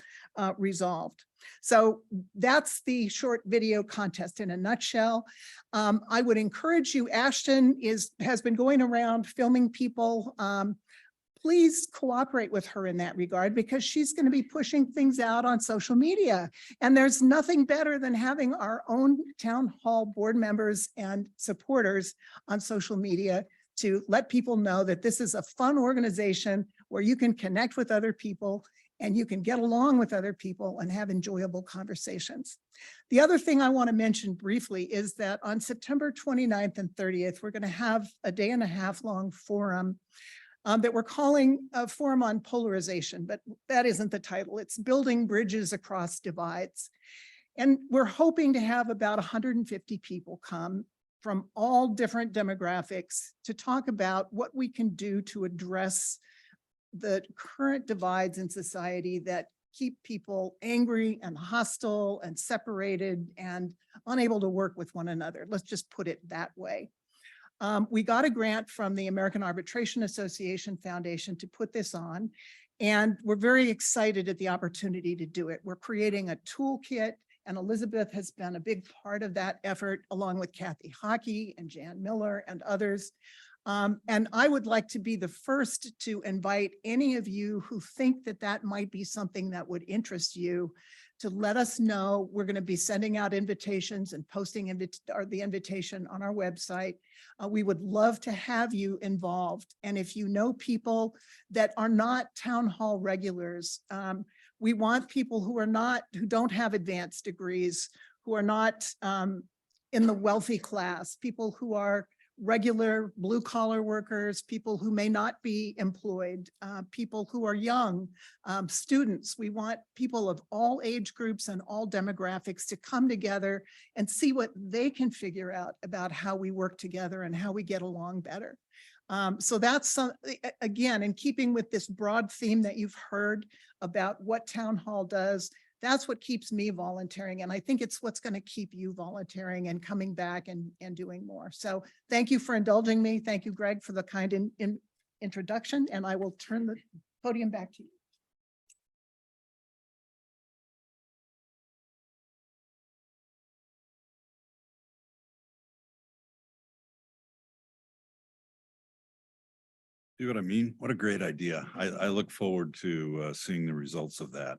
resolved. So that's the short video contest in a nutshell. I would encourage you, Ashton has been going around filming people. Please cooperate with her in that regard because she's going to be pushing things out on social media. And there's nothing better than having our own town hall board members and supporters on social media to let people know that this is a fun organization where you can connect with other people and you can get along with other people and have enjoyable conversations. The other thing I want to mention briefly is that on September 29th and 30th, we're going to have a 1.5 day long forum that we're calling a forum on polarization, but that isn't the title. It's building bridges across divides. And we're hoping to have about 150 people come from all different demographics to talk about what we can do to address the current divides in society that keep people angry and hostile and separated and unable to work with one another. Let's just put it that way. We got a grant from the American Arbitration Association Foundation to put this on, and we're very excited at the opportunity to do it. We're creating a toolkit, and Elizabeth has been a big part of that effort, along with Kathy Hockey and Jan Miller and others. And I would like to be the first to invite any of you who think that that might be something that would interest you to let us know. We're going to be sending out invitations and posting the invitation on our website. We would love to have you involved. And if you know people that are not town hall regulars, we want people who don't have advanced degrees, who are not in the wealthy class, people who are regular blue collar workers, people who may not be employed, people who are young, students. We want people of all age groups and all demographics to come together and see what they can figure out about how we work together and how we get along better. So that's again, in keeping with this broad theme that you've heard about what town hall does. That's what keeps me volunteering. And I think it's what's going to keep you volunteering and coming back and doing more. So thank you for indulging me. Thank you, Greg, for the kind introduction. And I will turn the podium back to you. See what I mean? What a great idea. I look forward to seeing the results of that.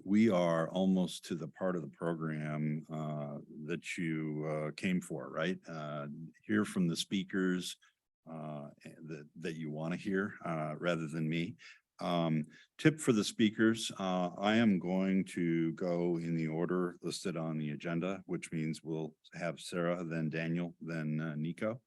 We are almost to the part of the program that you came for, right? Hear from the speakers that you want to hear rather than me. Tip for the speakers, I am going to go in the order listed on the agenda, which means we'll have Sarah, then Daniel, then Nico.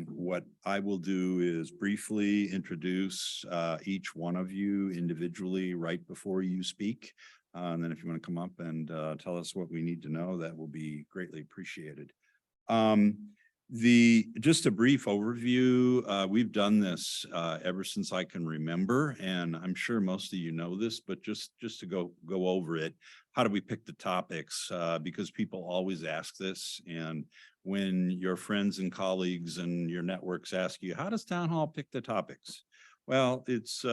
What I will do is briefly introduce each one of you individually right before you speak. And then if you want to come up and tell us what we need to know, that will be greatly appreciated. Just a brief overview, we've done this ever since I can remember, and I'm sure most of you know this, but just to go over it. How do we pick the topics? Because people always ask this, and when your friends and colleagues and your networks ask you, how does town hall pick the topics? Well, it's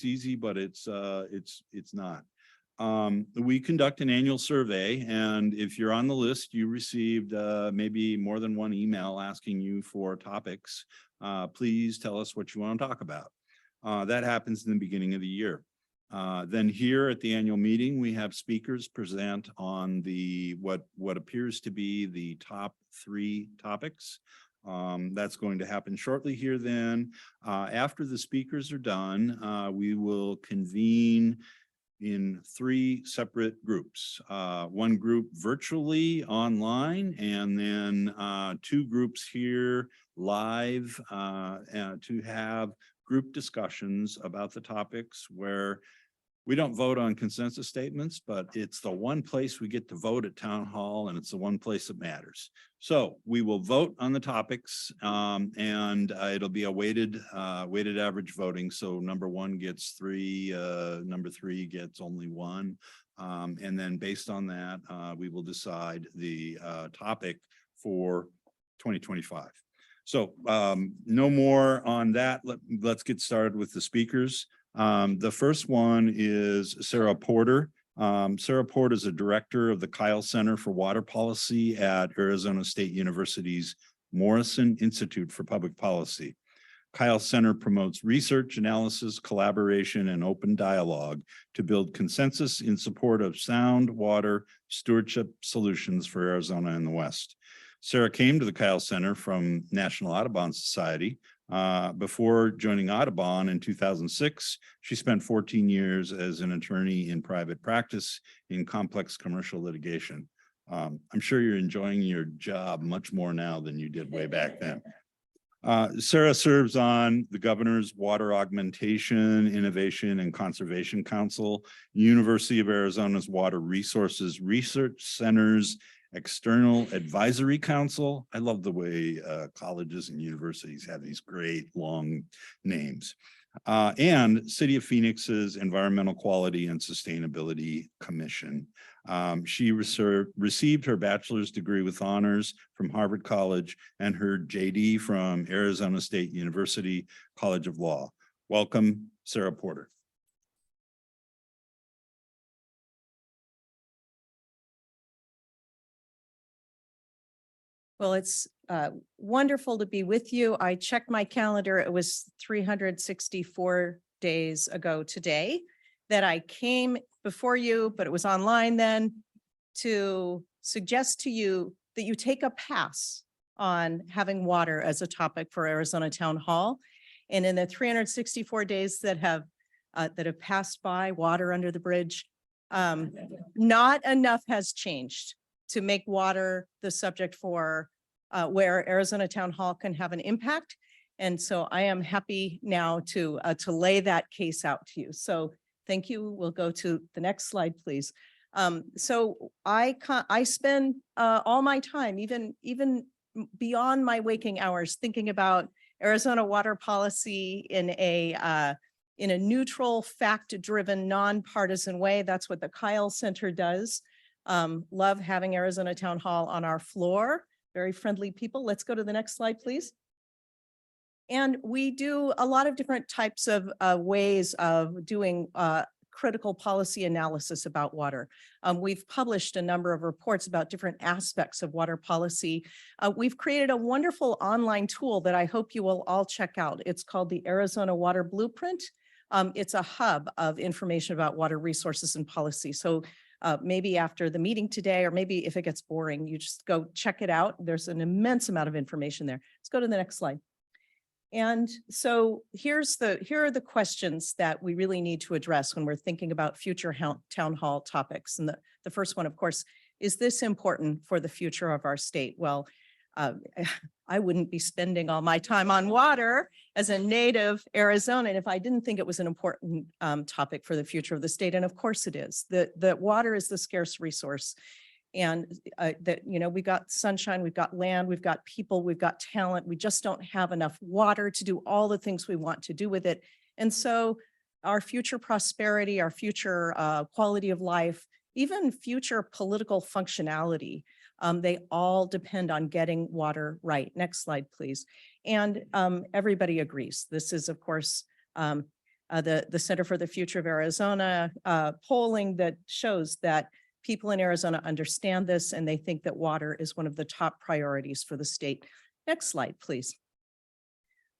easy, but it's not. We conduct an annual survey, and if you're on the list, you received maybe more than one email asking you for topics. Please tell us what you want to talk about. That happens in the beginning of the year. Then here at the annual meeting, we have speakers present on what appears to be the top 3 topics. That's going to happen shortly here then. After the speakers are done, we will convene in 3 separate groups. One group virtually online, and then 2 groups here live to have group discussions about the topics where we don't vote on consensus statements, but it's the one place we get to vote at town hall, and it's the one place that matters. So we will vote on the topics, and it'll be a weighted average voting. So number 1 gets 3, number 3 gets only 1. And then based on that, we will decide the topic for 2025. So no more on that. Let's get started with the speakers. The first one is Sarah Porter. Sarah Porter is a director of the Kyle Center for Water Policy at Arizona State University's Morrison Institute for Public Policy. Kyle Center promotes research, analysis, collaboration, and open dialogue to build consensus in support of sound water stewardship solutions for Arizona and the West. Sarah came to the Kyle Center from National Audubon Society. Before joining Audubon in 2006, she spent 14 years as an attorney in private practice in complex commercial litigation. I'm sure you're enjoying your job much more now than you did way back then. Sarah serves on the Governor's Water Augmentation, Innovation, and Conservation Council, University of Arizona's Water Resources Research Center's External Advisory Council. I love the way colleges and universities have these great long names. And City of Phoenix's Environmental Quality and Sustainability Commission. She received her bachelor's degree with honors from Harvard College and her JD from Arizona State University College of Law. Welcome, Sarah Porter. Well, it's wonderful to be with you. I checked my calendar. It was 364 days ago today that I came before you, but it was online then, to suggest to you that you take a pass on having water as a topic for Arizona Town Hall. And in the 364 days that have passed by, water under the bridge, not enough has changed to make water the subject for where Arizona Town Hall can have an impact. And so I am happy now to lay that case out to you. So thank you. We'll go to the next slide, please. So I spend all my time, even beyond my waking hours, thinking about Arizona water policy in a neutral, fact-driven, nonpartisan way. That's what the Kyle Center does. Love having Arizona Town Hall on our floor. Very friendly people. Let's go to the next slide, please. And we do a lot of different types of ways of doing critical policy analysis about water. We've published a number of reports about different aspects of water policy. We've created a wonderful online tool that I hope you will all check out. It's called the Arizona Water Blueprint. It's a hub of information about water resources and policy. So maybe after the meeting today, or maybe if it gets boring, you just go check it out. There's an immense amount of information there. Let's go to the next slide. And so here are the questions that we really need to address when we're thinking about future town hall topics. And the first one, of course, is this important for the future of our state? Well, I wouldn't be spending all my time on water as a native Arizonan if I didn't think it was an important topic for the future of the state. And of course it is. The water is the scarce resource. And that, you know, we've got sunshine, we've got land, we've got people, we've got talent. We just don't have enough water to do all the things we want to do with it. And so our future prosperity, our future quality of life, even future political functionality, they all depend on getting water right. Next slide, please. And everybody agrees. This is, of course, the Center for the Future of Arizona polling that shows that people in Arizona understand this, and they think that water is one of the top priorities for the state. Next slide, please.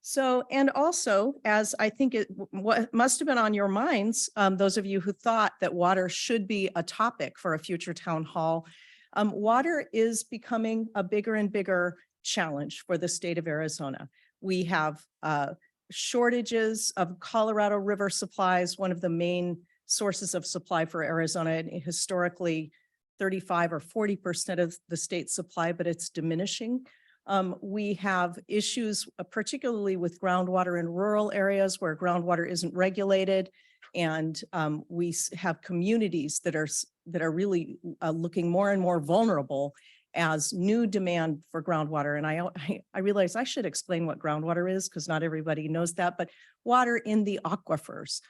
So, and also, as I think what must have been on your minds, those of you who thought that water should be a topic for a future town hall, water is becoming a bigger and bigger challenge for the state of Arizona. We have shortages of Colorado River supplies, one of the main sources of supply for Arizona, and historically 35 or 40% of the state's supply, but it's diminishing. We have issues, particularly with groundwater in rural areas where groundwater isn't regulated. And we have communities that are really looking more and more vulnerable as new demand for groundwater. And I realize I should explain what groundwater is because not everybody knows that, but water in the aquifers.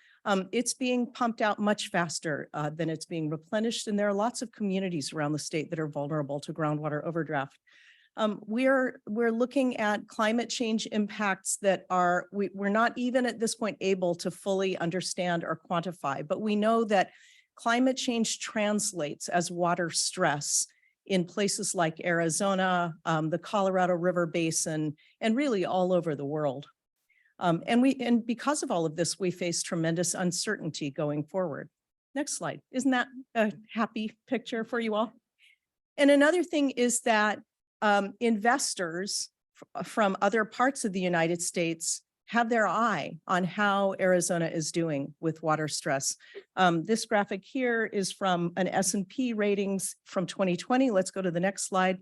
It's being pumped out much faster than it's being replenished. And there are lots of communities around the state that are vulnerable to groundwater overdraft. We're looking at climate change impacts that we're not even at this point able to fully understand or quantify, but we know that climate change translates as water stress in places like Arizona, the Colorado River Basin, and really all over the world. And because of all of this, we face tremendous uncertainty going forward. Next slide. Isn't that a happy picture for you all? And another thing is that investors from other parts of the United States have their eye on how Arizona is doing with water stress. This graphic here is from an S&P ratings from 2020. Let's go to the next slide.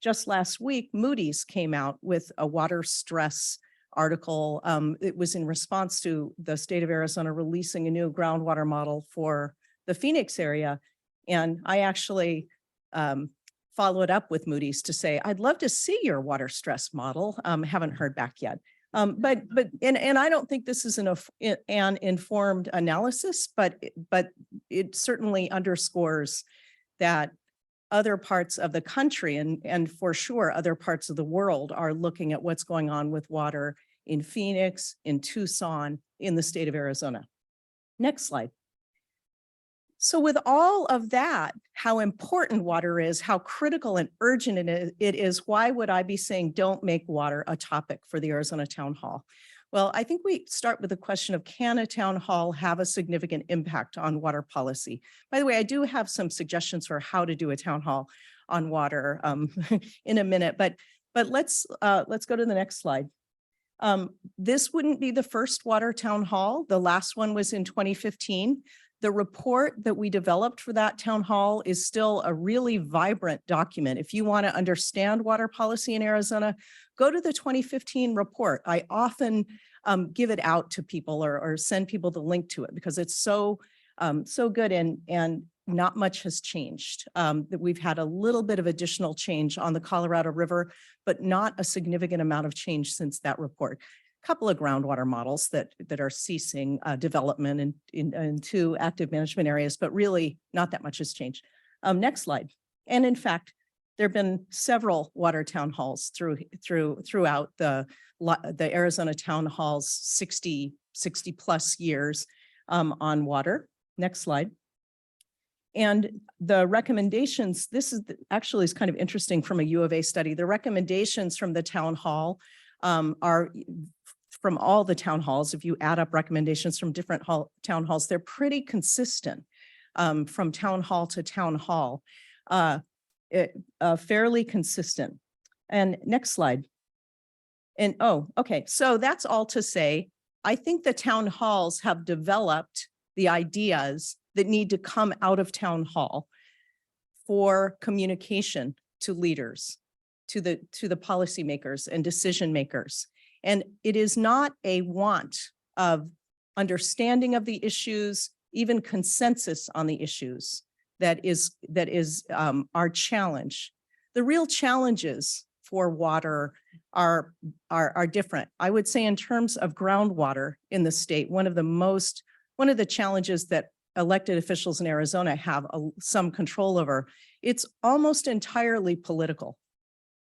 Just last week, Moody's came out with a water stress article. It was in response to the state of Arizona releasing a new groundwater model for the Phoenix area. And I actually followed up with Moody's to say, I'd love to see your water stress model. Haven't heard back yet. But I don't think this is an informed analysis, but it certainly underscores that other parts of the country and for sure other parts of the world are looking at what's going on with water in Phoenix, in Tucson, in the state of Arizona. Next slide. So with all of that, how important water is, how critical and urgent it is, why would I be saying don't make water a topic for the Arizona Town Hall? Well, I think we start with the question of, can a town hall have a significant impact on water policy? By the way, I do have some suggestions for how to do a town hall on water in a minute, but let's go to the next slide. This wouldn't be the first water town hall. The last one was in 2015. The report that we developed for that town hall is still a really vibrant document. If you want to understand water policy in Arizona, go to the 2015 report. I often give it out to people or send people the link to it because it's so good and not much has changed. That we've had a little bit of additional change on the Colorado River, but not a significant amount of change since that report. Couple of groundwater models that are ceasing development into active management areas, but really not that much has changed. Next slide. And in fact, there have been several water town halls throughout the Arizona town halls 60 plus years on water. Next slide. And the recommendations, this is actually is kind of interesting from a U of A study. The recommendations from the town hall are from all the town halls. If you add up recommendations from different town halls, they're pretty consistent from town hall to town hall, fairly consistent. And next slide. And okay, so that's all to say, I think the town halls have developed the ideas that need to come out of town hall for communication to leaders, to the policymakers and decision makers. And it is not a want of understanding of the issues, even consensus on the issues that is our challenge. The real challenges for water are different. I would say in terms of groundwater in the state, one of the challenges that elected officials in Arizona have some control over, it's almost entirely political.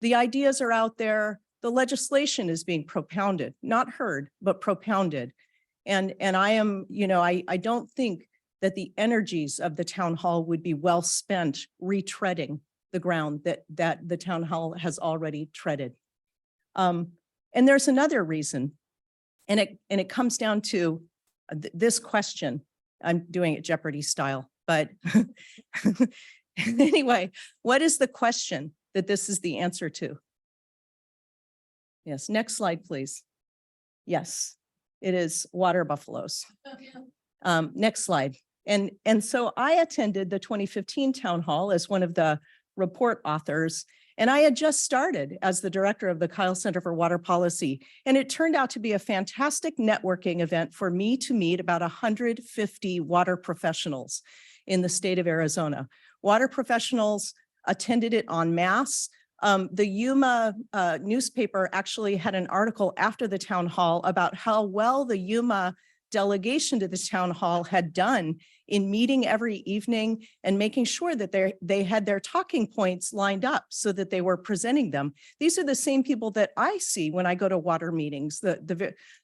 The ideas are out there. The legislation is being propounded, not heard, but propounded. And I am, I don't think that the energies of the town hall would be well spent retreading the ground that the town hall has already treaded. And there's another reason, and it comes down to this question. I'm doing it Jeopardy style, but anyway, what is the question that this is the answer to? Yes, next slide, please. Yes, it is water buffaloes. Next slide. And so I attended the 2015 town hall as one of the report authors, and I had just started as the director of the Kyle Center for Water Policy. And it turned out to be a fantastic networking event for me to meet about 150 water professionals in the state of Arizona. Water professionals attended it en masse. The Yuma newspaper actually had an article after the town hall about how well the Yuma delegation to the town hall had done in meeting every evening and making sure that they had their talking points lined up so that they were presenting them. These are the same people that I see when I go to water meetings.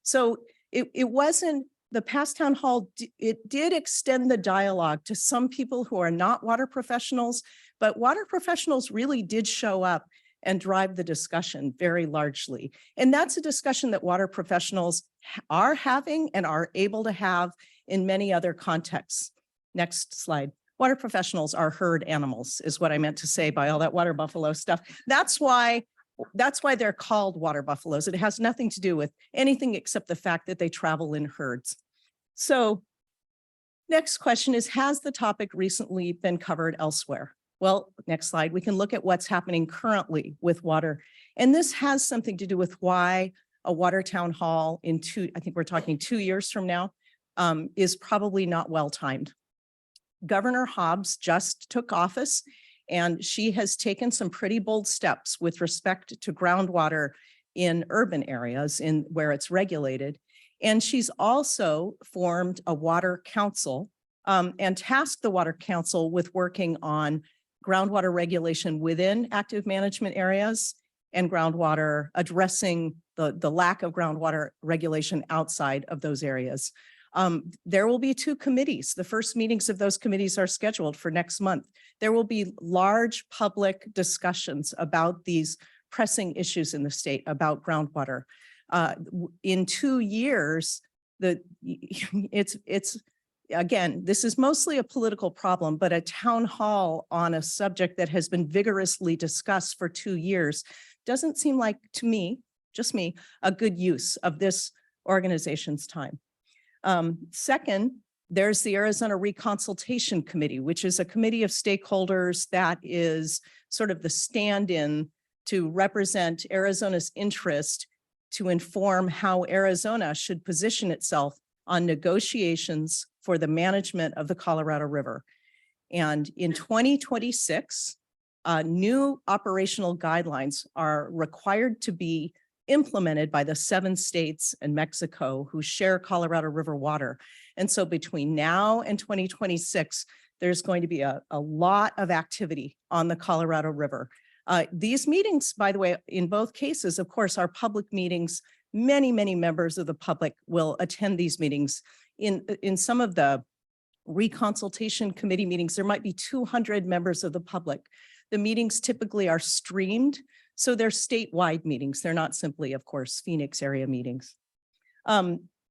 So it wasn't the past town hall. It did extend the dialogue to some people who are not water professionals, but water professionals really did show up and drive the discussion very largely. And that's a discussion that water professionals are having and are able to have in many other contexts. Next slide. Water professionals are herd animals, is what I meant to say by all that water buffalo stuff. That's why they're called water buffaloes. It has nothing to do with anything except the fact that they travel in herds. So next question is, has the topic recently been covered elsewhere? Well, next slide, we can look at what's happening currently with water. And this has something to do with why a water town hall I think we're talking 2 years from now, is probably not well timed. Governor Hobbs just took office, and she has taken some pretty bold steps with respect to groundwater in urban areas where it's regulated. And she's also formed a water council and tasked the water council with working on groundwater regulation within active management areas and groundwater, addressing the lack of groundwater regulation outside of those areas. There will be 2 committees. The first meetings of those committees are scheduled for next month. There will be large public discussions about these pressing issues in the state about groundwater. in 2 years, it's again, this is mostly a political problem, but a town hall on a subject that has been vigorously discussed for 2 years doesn't seem like, to me, just me, a good use of this organization's time. Second, there's the Arizona Reconsultation Committee, which is a committee of stakeholders that is sort of the stand-in to represent Arizona's interest to inform how Arizona should position itself on negotiations for the management of the Colorado River. And in 2026, new operational guidelines are required to be implemented by the 7 states and Mexico who share Colorado River water. And so between now and 2026, there's going to be a lot of activity on the Colorado River. These meetings, by the way, in both cases, of course, are public meetings. Many, many members of the public will attend these meetings. In some of the reconsultation committee meetings, there might be 200 members of the public. The meetings typically are streamed, so they're statewide meetings. They're not simply, of course, Phoenix area meetings.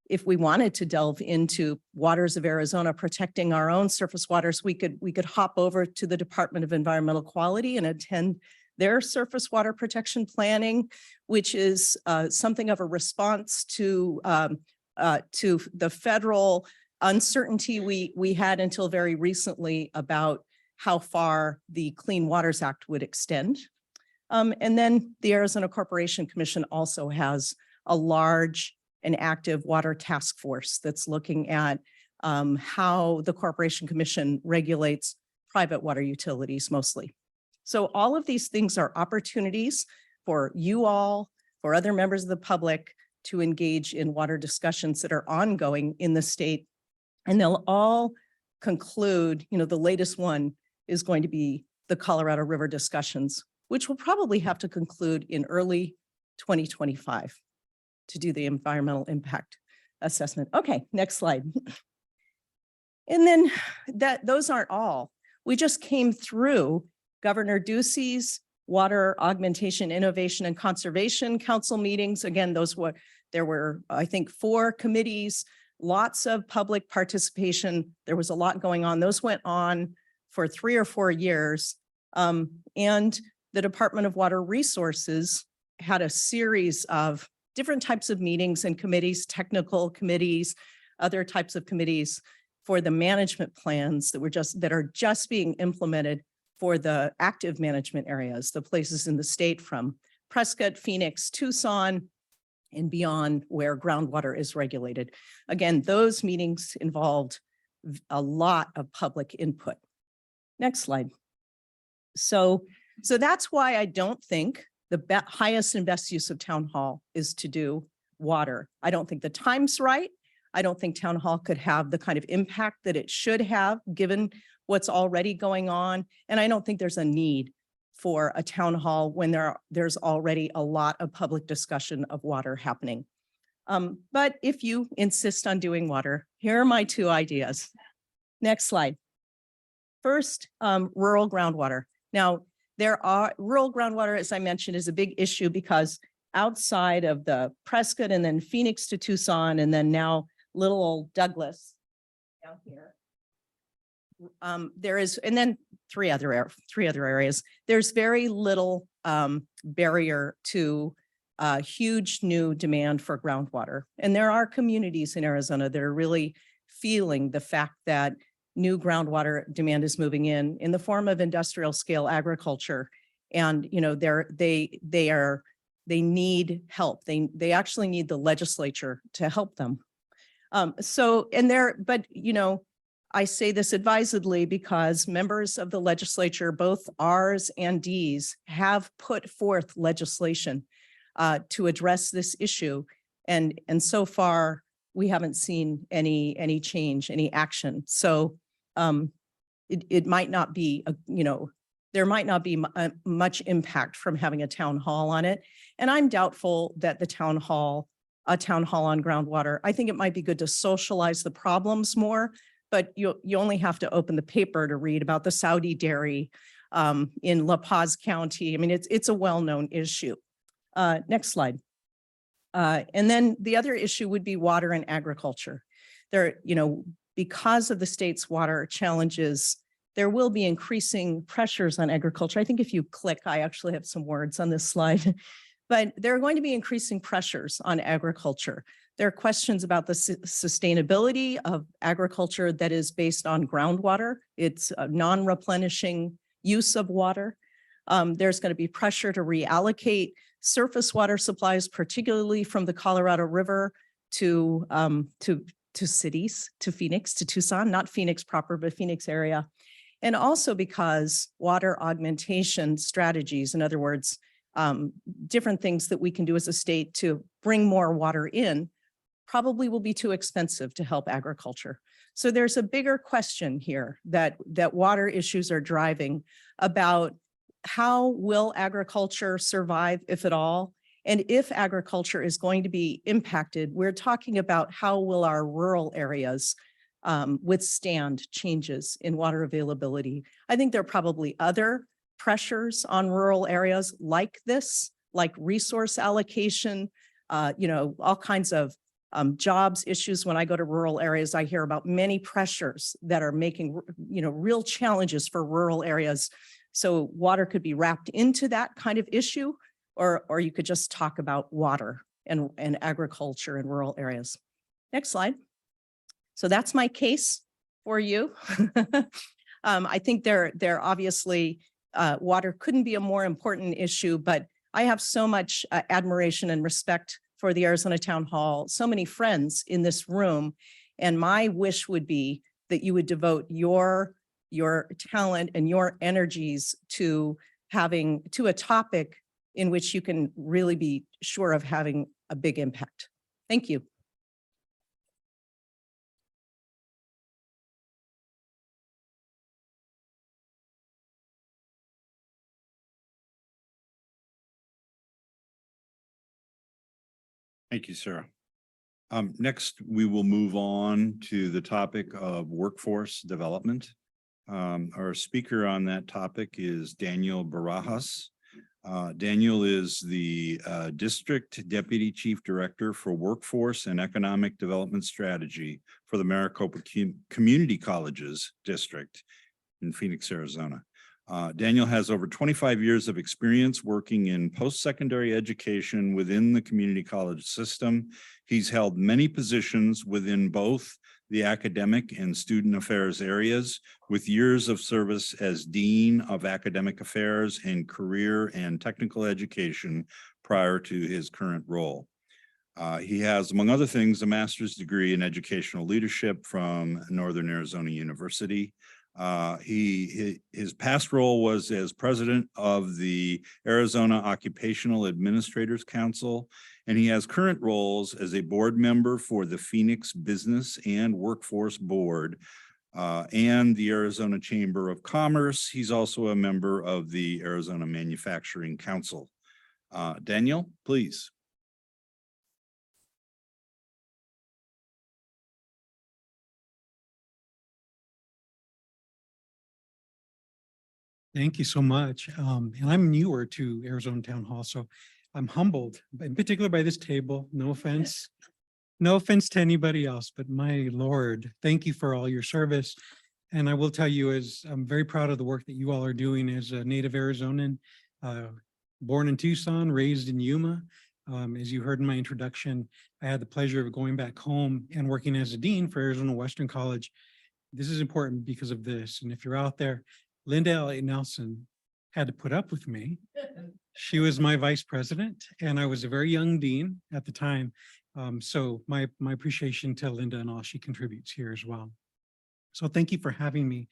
If we wanted to delve into waters of Arizona, protecting our own surface waters, we could hop over to the Department of Environmental Quality and attend their surface water protection planning, which is something of a response to the federal uncertainty we had until very recently about how far the Clean Waters Act would extend. And then the Arizona Corporation Commission also has a large and active water task force that's looking at how the Corporation Commission regulates private water utilities mostly. So all of these things are opportunities for you all, for other members of the public to engage in water discussions that are ongoing in the state. And they'll all conclude, the latest one is going to be the Colorado River discussions, which will probably have to conclude in early 2025 to do the environmental impact assessment. Okay, next slide. And then those aren't all. We just came through Governor Ducey's Water Augmentation, Innovation, and Conservation Council meetings. Again, there were, I think, 4 committees, lots of public participation. There was a lot going on. Those went on for 3 or 4 years. And the Department of Water Resources had a series of different types of meetings and committees, technical committees, other types of committees for the management plans that are just being implemented for the active management areas, the places in the state from Prescott, Phoenix, Tucson, and beyond where groundwater is regulated. Again, those meetings involved a lot of public input. Next slide. So that's why I don't think the highest and best use of town hall is to do water. I don't think the time's right. I don't think town hall could have the kind of impact that it should have given what's already going on. And I don't think there's a need for a town hall when there's already a lot of public discussion of water happening. But if you insist on doing water, here are my 2 ideas. Next slide. First, rural groundwater. Now, rural groundwater, as I mentioned, is a big issue because outside of the Prescott and then Phoenix to Tucson and then now little old Douglas down here, there is, and then 3 other areas. There's very little barrier to huge new demand for groundwater. And there are communities in Arizona that are really feeling the fact that new groundwater demand is moving in the form of industrial scale agriculture. And, they need help. They actually need the legislature to help them. I say this advisedly because members of the legislature, both R's and D's, have put forth legislation to address this issue. And so far, we haven't seen any change, any action. So it might not be, there might not be much impact from having a town hall on it. And I'm doubtful that a town hall on groundwater, I think it might be good to socialize the problems more, but you only have to open the paper to read about the Saudi dairy in La Paz County. I mean, it's a well-known issue. Next slide. And then the other issue would be water and agriculture. There, because of the state's water challenges, there will be increasing pressures on agriculture. I think if you click, I actually have some words on this slide, but there are going to be increasing pressures on agriculture. There are questions about the sustainability of agriculture that is based on groundwater. It's a non-replenishing use of water. There's going to be pressure to reallocate surface water supplies, particularly from the Colorado River to cities, to Phoenix, to Tucson, not Phoenix proper, but Phoenix area. And also because water augmentation strategies, in other words, different things that we can do as a state to bring more water in, probably will be too expensive to help agriculture. So there's a bigger question here that water issues are driving about how will agriculture survive, if at all? And if agriculture is going to be impacted, we're talking about how will our rural areas withstand changes in water availability. I think there are probably other pressures on rural areas like this, like resource allocation, all kinds of jobs issues. When I go to rural areas, I hear about many pressures that are making, real challenges for rural areas. So water could be wrapped into that kind of issue, or you could just talk about water and agriculture in rural areas. Next slide. So that's my case for you. I think there obviously water couldn't be a more important issue, but I have so much admiration and respect for the Arizona Town Hall, so many friends in this room. And my wish would be that you would devote your talent and your energies to a topic in which you can really be sure of having a big impact. Thank you. Thank you, Sarah. Next, we will move on to the topic of workforce development. Our speaker on that topic is Daniel Barajas. Daniel is the District Deputy Chief Director for Workforce and Economic Development Strategy for the Maricopa Community Colleges District in Phoenix, Arizona. Daniel has over 25 years of experience working in post-secondary education within the community college system. He's held many positions within both the academic and student affairs areas, with years of service as Dean of Academic Affairs and Career and Technical Education prior to his current role. He has, among other things, a master's degree in educational leadership from Northern Arizona University. His past role was as president of the Arizona Occupational Administrators Council, and he has current roles as a board member for the Phoenix Business and Workforce Board and the Arizona Chamber of Commerce. He's also a member of the Arizona Manufacturing Council. Daniel, please. Thank you so much. And I'm newer to Arizona Town Hall, so I'm humbled, in particular by this table. No offense. No offense to anybody else, but my Lord, thank you for all your service. And I will tell you, as I'm very proud of the work that you all are doing as a native Arizonan, born in Tucson, raised in Yuma. As you heard in my introduction, I had the pleasure of going back home and working as a dean for Arizona Western College. This is important because of this. And if you're out there, Linda L. Nelson had to put up with me. She was my vice president, and I was a very young dean at the time. So my appreciation to Linda and all she contributes here as well. So thank you for having me.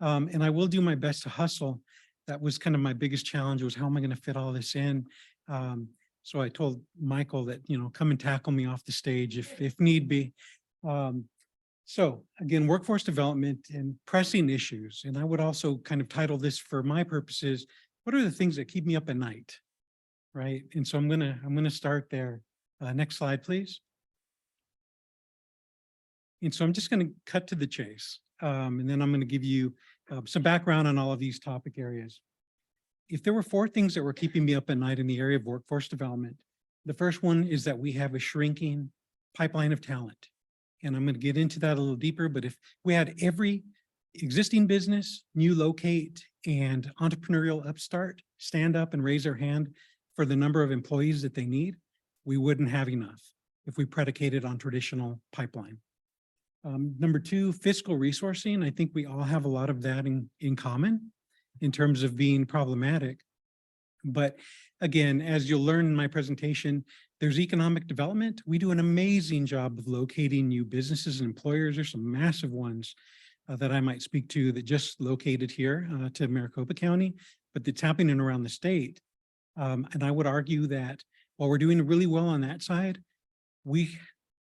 And I will do my best to hustle. That was kind of my biggest challenge, was how am I going to fit all this in? So I told Michael that, come and tackle me off the stage if need be. So again, workforce development and pressing issues. And I would also kind of title this for my purposes, what are the things that keep me up at night? Right. And so I'm gonna start there. Next slide, please. And so I'm just going to cut to the chase. And then I'm going to give you some background on all of these topic areas. If there were 4 things that were keeping me up at night in the area of workforce development, The first one is that we have a shrinking pipeline of talent. And I'm going to get into that a little deeper, but if we had every existing business, new locate and entrepreneurial upstart stand up and raise their hand for the number of employees that they need, we wouldn't have enough if we predicated on traditional pipeline. Number two, fiscal resourcing. I think we all have a lot of that in common in terms of being problematic. But again, as you'll learn in my presentation, there's economic development. We do an amazing job of locating new businesses and employers. There's some massive ones that I might speak to that just located here to Maricopa County, but it's happening around the state. And I would argue that while we're doing really well on that side, we,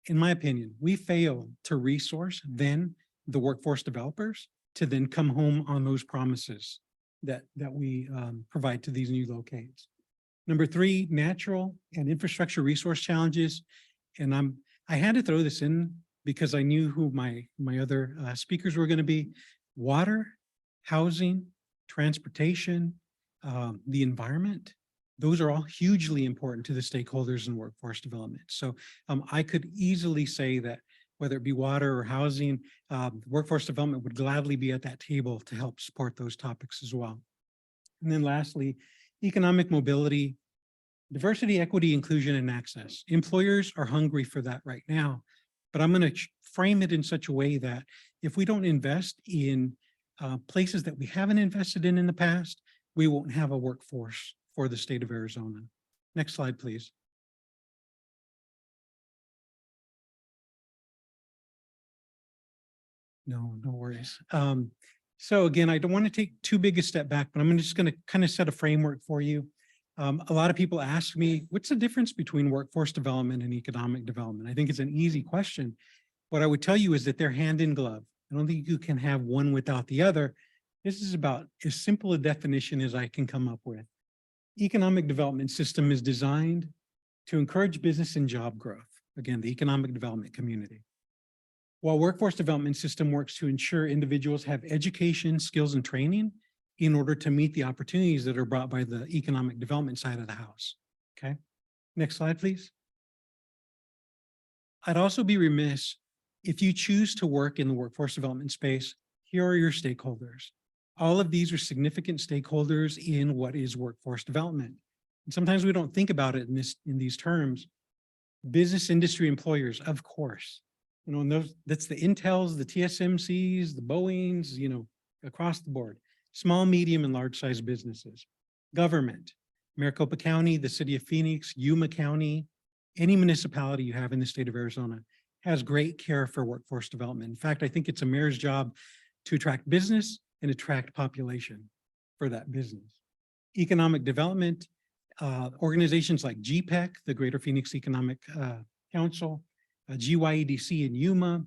in my opinion, we fail to resource then the workforce developers to then come home on those promises that we provide to these new locates. Number three, natural and infrastructure resource challenges. And I had to throw this in because I knew who my other speakers were going to be. Water, housing, transportation, the environment. Those are all hugely important to the stakeholders in workforce development. So I could easily say that whether it be water or housing, workforce development would gladly be at that table to help support those topics as well. And then lastly, economic mobility, diversity, equity, inclusion, and access. Employers are hungry for that right now, but I'm going to frame it in such a way that if we don't invest in places that we haven't invested in the past, we won't have a workforce for the state of Arizona. Next slide, please. No worries. So again, I don't want to take too big a step back, but I'm just going to kind of set a framework for you. A lot of people ask me, what's the difference between workforce development and economic development? I think it's an easy question. What I would tell you is that they're hand in glove. I don't think you can have one without the other. This is about as simple a definition as I can come up with. Economic development system is designed to encourage business and job growth. Again, the economic development community. While workforce development system works to ensure individuals have education, skills, and training in order to meet the opportunities that are brought by the economic development side of the house. Okay, next slide, please. I'd also be remiss if you choose to work in the workforce development space. Here are your stakeholders. All of these are significant stakeholders in what is workforce development. And sometimes we don't think about it in these terms. Business, industry, employers, of course. You know, and that's the Intels, the TSMCs, the Boeings, you know, across the board. Small, medium, and large-sized businesses. Government, Maricopa County, the city of Phoenix, Yuma County, any municipality you have in the state of Arizona has great care for workforce development. In fact, I think it's a mayor's job to attract business and attract population for that business. Economic development, organizations like GPEC, the Greater Phoenix Economic Council, GYEDC in Yuma,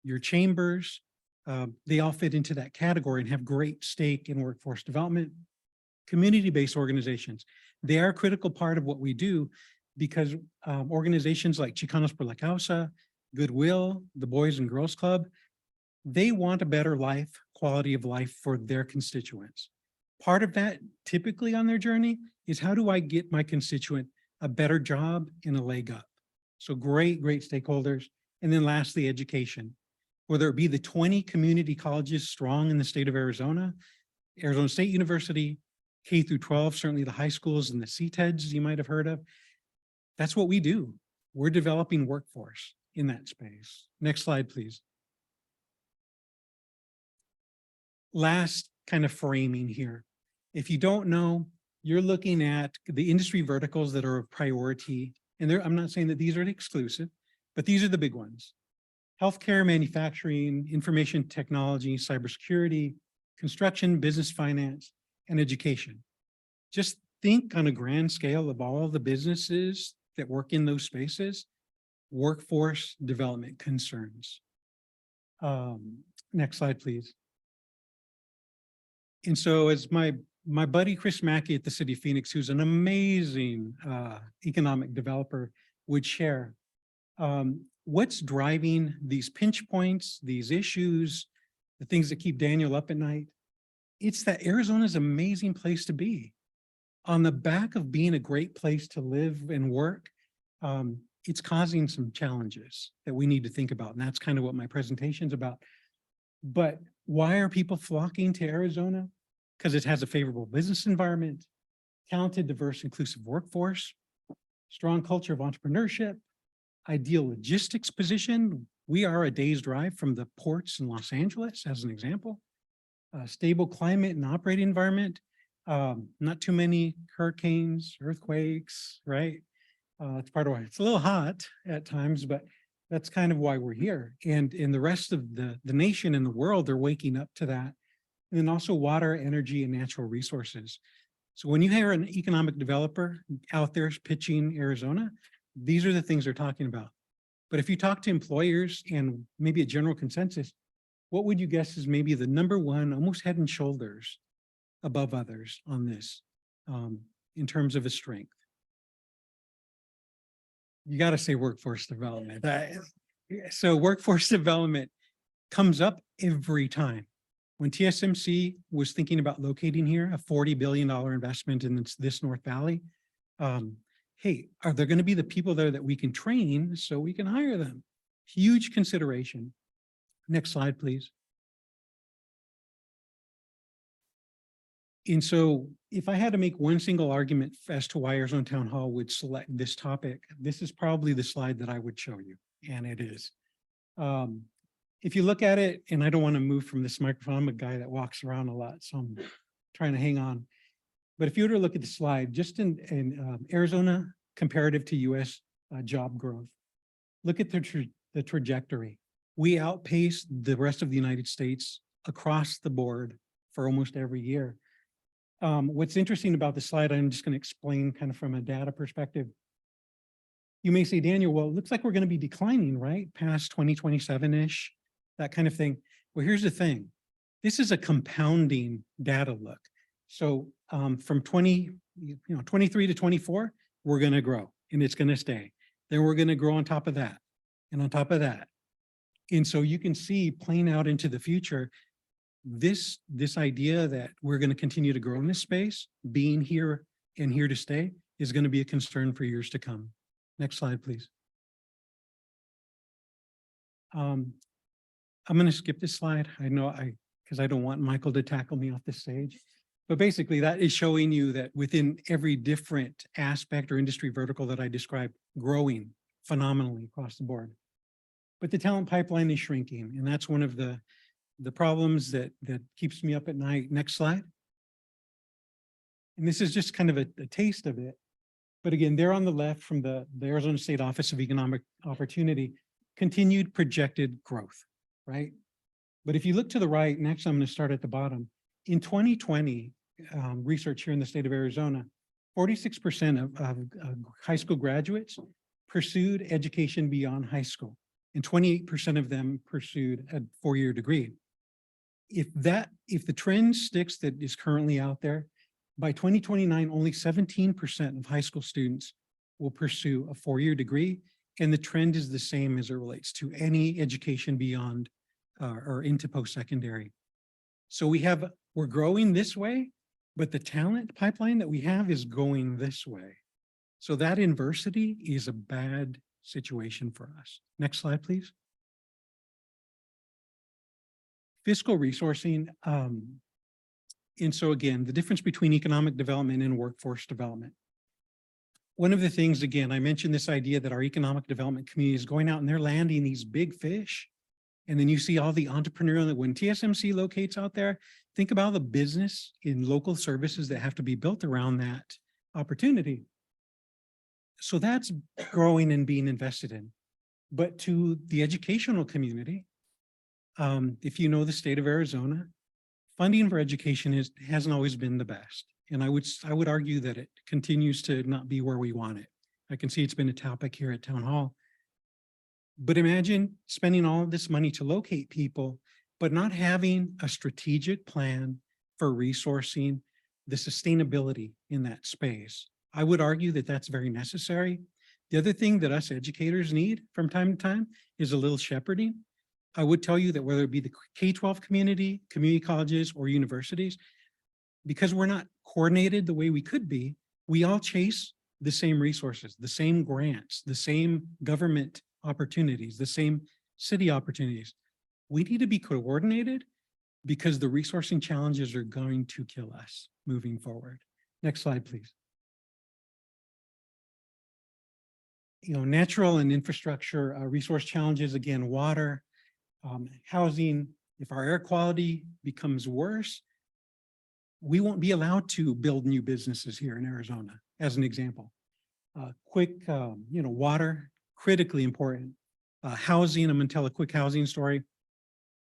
your chambers, they all fit into that category and have great stake in workforce development. Community-based organizations, they are a critical part of what we do because organizations like Chicanos por la Causa, Goodwill, the Boys and Girls Club, they want a better life, quality of life for their constituents. Part of that, typically on their journey, is how do I get my constituent a better job and a leg up? So great stakeholders. And then lastly, education. Whether it be the 20 community colleges strong in the state of Arizona, Arizona State University, K through 12, certainly the high schools and the CTEDs you might have heard of. That's what we do. We're developing workforce in that space. Next slide, please. Last kind of framing here. If you don't know, you're looking at the industry verticals that are of priority. And I'm not saying that these are exclusive, but these are the big ones. Healthcare, manufacturing, information technology, cybersecurity, construction, business finance, and education. Just think on a grand scale of all of the businesses that work in those spaces, workforce development concerns. Next slide, please. And so as my buddy Chris Mackey at the City of Phoenix, who's an amazing economic developer, would share, what's driving these pinch points, these issues, the things that keep Daniel up at night? It's that Arizona is an amazing place to be. On the back of being a great place to live and work, it's causing some challenges that we need to think about. And that's kind of what my presentation's about. But why are people flocking to Arizona? Because it has a favorable business environment, talented, diverse, inclusive workforce, strong culture of entrepreneurship, ideal logistics position. We are a day's drive from the ports in Los Angeles, as an example. Stable climate and operating environment. Not too many hurricanes, earthquakes, right? It's part of why it's a little hot at times, but that's kind of why we're here. And in the rest of the nation and the world, they're waking up to that. And then also water, energy, and natural resources. So when you hear an economic developer out there pitching Arizona, these are the things they're talking about. But if you talk to employers and maybe a general consensus, what would you guess is maybe the number one, almost head and shoulders above others on this in terms of a strength? You got to say workforce development. So workforce development comes up every time. When TSMC was thinking about locating here, a $40 billion investment in this North Valley, hey, are there going to be the people there that we can train so we can hire them? Huge consideration. Next slide, please. And so if I had to make one single argument as to why Arizona Town Hall would select this topic, this is probably the slide that I would show you, and it is. If you look at it, and I don't want to move from this microphone, I'm a guy that walks around a lot, so I'm trying to hang on. But if you were to look at the slide, just in Arizona comparative to US job growth, look at the trajectory. We outpace the rest of the United States across the board for almost every year. What's interesting about the slide, I'm just going to explain kind of from a data perspective. You may say, Daniel, well, it looks like we're going to be declining, right? Past 2027-ish, that kind of thing. Well, here's the thing. This is a compounding data look. So from 23 to 24, we're going to grow and it's going to stay. Then we're going to grow on top of that and on top of that. And so you can see playing out into the future, this idea that we're going to continue to grow in this space, being here and here to stay, is going to be a concern for years to come. Next slide, please. I'm going to skip this slide. I know because I don't want Michael to tackle me off the stage. But basically that is showing you that within every different aspect or industry vertical that I described, growing phenomenally across the board. But the talent pipeline is shrinking. And that's one of the problems that keeps me up at night. Next slide. And this is just kind of a taste of it. But again, there on the left from the Arizona State Office of Economic Opportunity, continued projected growth, right? But if you look to the right, next I'm going to start at the bottom. In 2020, research here in the state of Arizona, 46% of high school graduates pursued education beyond high school, and 28% of them pursued a four-year degree. If the trend sticks that is currently out there, by 2029, only 17% of high school students will pursue a four-year degree, and the trend is the same as it relates to any education beyond or into post-secondary. So we're growing this way, but the talent pipeline that we have is going this way. So that inversity is a bad situation for us. Next slide, please. Fiscal resourcing. And so again, the difference between economic development and workforce development. One of the things, again, I mentioned this idea that our economic development community is going out and they're landing these big fish. And then you see all the entrepreneurial, when TSMC locates out there, think about the business in local services that have to be built around that opportunity. So that's growing and being invested in. But to the educational community, if you know the state of Arizona, funding for education hasn't always been the best. And I would argue that it continues to not be where we want it. I can see it's been a topic here at Town Hall. But imagine spending all of this money to locate people, but not having a strategic plan for resourcing the sustainability in that space. I would argue that that's very necessary. The other thing that us educators need from time to time is a little shepherding. I would tell you that whether it be the K-12 community, community colleges, or universities, because we're not coordinated the way we could be, we all chase the same resources, the same grants, the same government opportunities, the same city opportunities. We need to be coordinated because the resourcing challenges are going to kill us moving forward. Next slide, please. Natural and infrastructure resource challenges, again, water, housing. If our air quality becomes worse, we won't be allowed to build new businesses here in Arizona, as an example. Water, critically important. Housing, I'm gonna tell a quick housing story.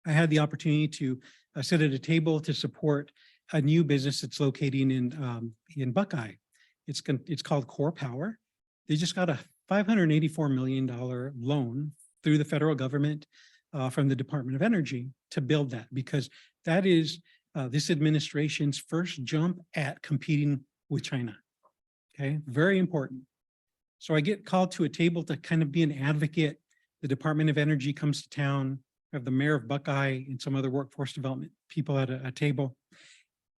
I had the opportunity to sit at a table to support a new business that's locating in Buckeye. It's called Core Power. They just got a $584 million loan through the federal government from the Department of Energy to build that, because that is this administration's first jump at competing with China. Okay, very important. So I get called to a table to kind of be an advocate. The Department of Energy comes to town. I have the mayor of Buckeye and some other workforce development people at a table.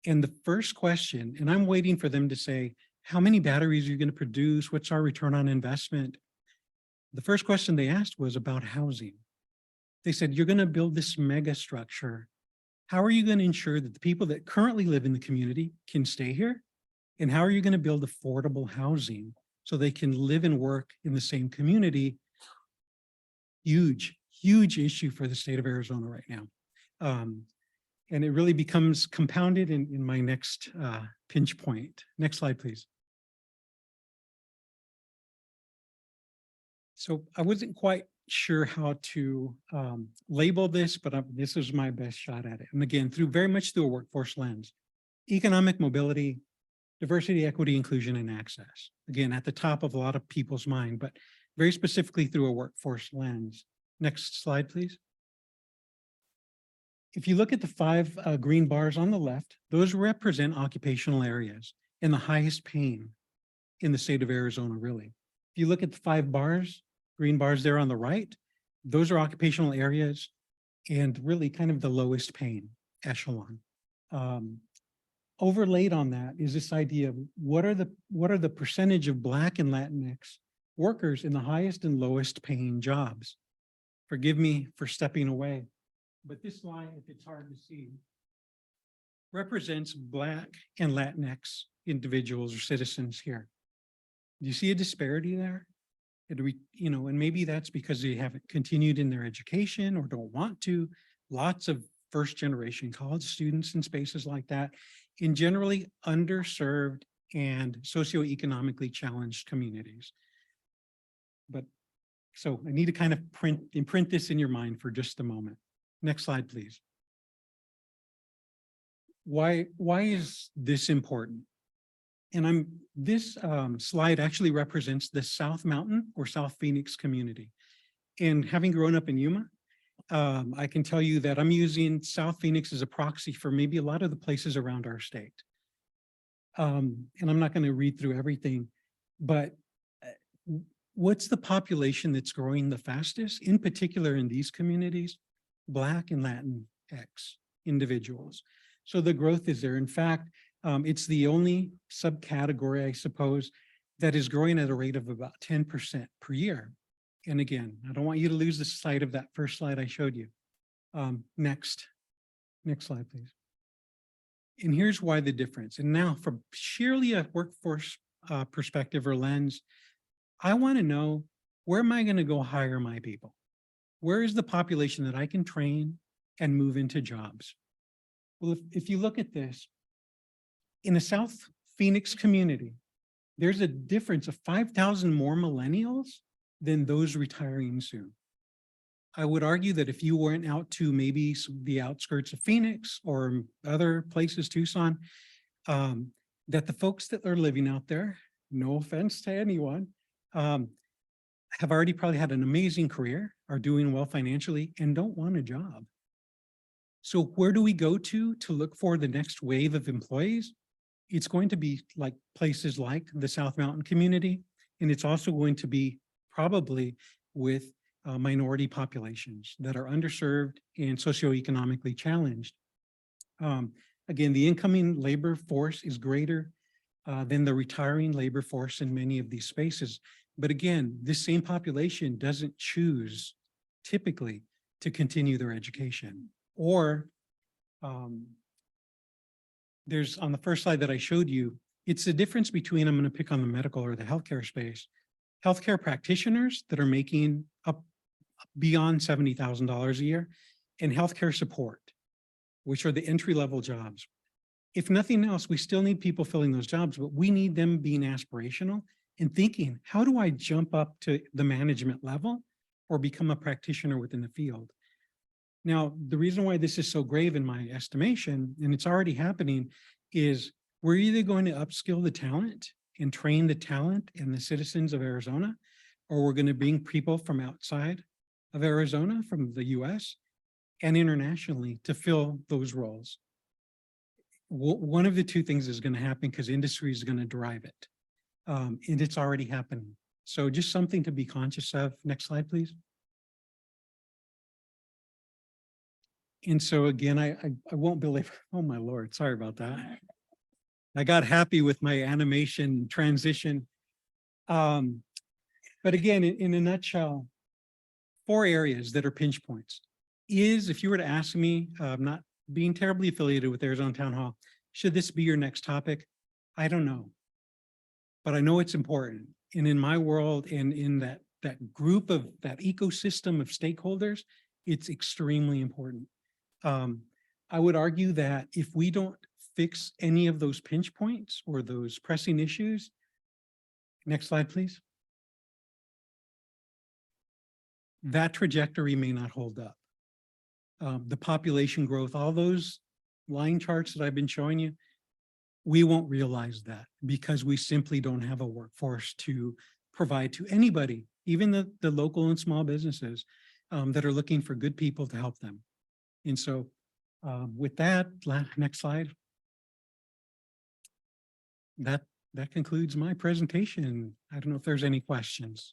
And the first question, and I'm waiting for them to say, how many batteries are you going to produce? What's our return on investment? The first question they asked was about housing. They said, you're going to build this mega structure. How are you going to ensure that the people that currently live in the community can stay here? And how are you going to build affordable housing so they can live and work in the same community? Huge, huge issue for the state of Arizona right now. And it really becomes compounded in my next pinch point. Next slide, please. So I wasn't quite sure how to label this, but this is my best shot at it. And again, very much through a workforce lens. Economic mobility, diversity, equity, inclusion, and access. Again, at the top of a lot of people's mind, but very specifically through a workforce lens. Next slide, please. If you look at the 5 green bars on the left, those represent occupational areas and the highest paying in the state of Arizona, really. If you look at the 5 bars, green bars there on the right, those are occupational areas and really kind of the lowest paying echelon. Overlaid on that is this idea of what are the percentage of Black and Latinx workers in the highest and lowest paying jobs. Forgive me for stepping away, but this line, if it's hard to see, represents Black and Latinx individuals or citizens here. Do you see a disparity there? And maybe that's because they haven't continued in their education or don't want to. Lots of first generation college students in spaces like that, in generally underserved and socioeconomically challenged communities. But so I need to kind of imprint this in your mind for just a moment. Next slide, please. Why is this important? And this slide actually represents the South Mountain or South Phoenix community. And having grown up in Yuma, I can tell you that I'm using South Phoenix as a proxy for maybe a lot of the places around our state. And I'm not going to read through everything, but what's the population that's growing the fastest, in particular in these communities? Black and Latinx individuals. So the growth is there. In fact, it's the only subcategory, I suppose, that is growing at a rate of about 10% per year. And again, I don't want you to lose the sight of that first slide I showed you. Next slide, please. And here's why the difference. And now from sheerly a workforce perspective or lens, I want to know, where am I going to go hire my people? Where is the population that I can train and move into jobs? Well, if you look at this, in the South Phoenix community, there's a difference of 5,000 more millennials than those retiring soon. I would argue that if you went out to maybe the outskirts of Phoenix or other places, Tucson, that the folks that are living out there, no offense to anyone, have already probably had an amazing career, are doing well financially, and don't want a job. So where do we go to look for the next wave of employees? It's going to be like places like the South Mountain community, and it's also going to be probably with minority populations that are underserved and socioeconomically challenged. Again, the incoming labor force is greater than the retiring labor force in many of these spaces. But again, this same population doesn't choose typically to continue their education. Or there's on the first slide that I showed you, it's the difference between, I'm going to pick on the medical or the healthcare space, healthcare practitioners that are making up beyond $70,000 a year, and healthcare support, which are the entry-level jobs. If nothing else, we still need people filling those jobs, but we need them being aspirational and thinking, how do I jump up to the management level or become a practitioner within the field? Now, the reason why this is so grave in my estimation, and it's already happening, is we're either going to upskill the talent and train the talent and the citizens of Arizona, or we're going to bring people from outside of Arizona, from the US and internationally to fill those roles. One of the two things is going to happen because industry is going to drive it. And it's already happening. So just something to be conscious of. Next slide, please. And so again, I won't belabor, oh my Lord, sorry about that. I got happy with my animation transition. But again, in a nutshell, 4 areas that are pinch points is, if you were to ask me, not being terribly affiliated with Arizona Town Hall, should this be your next topic? I don't know, but I know it's important. And in my world and in that group of that ecosystem of stakeholders, it's extremely important. I would argue that if we don't fix any of those pinch points or those pressing issues, next slide, please. That trajectory may not hold up. The population growth, all those line charts that I've been showing you, we won't realize that because we simply don't have a workforce to provide to anybody, even the local and small businesses that are looking for good people to help them. And so with that, next slide. That concludes my presentation. I don't know if there's any questions.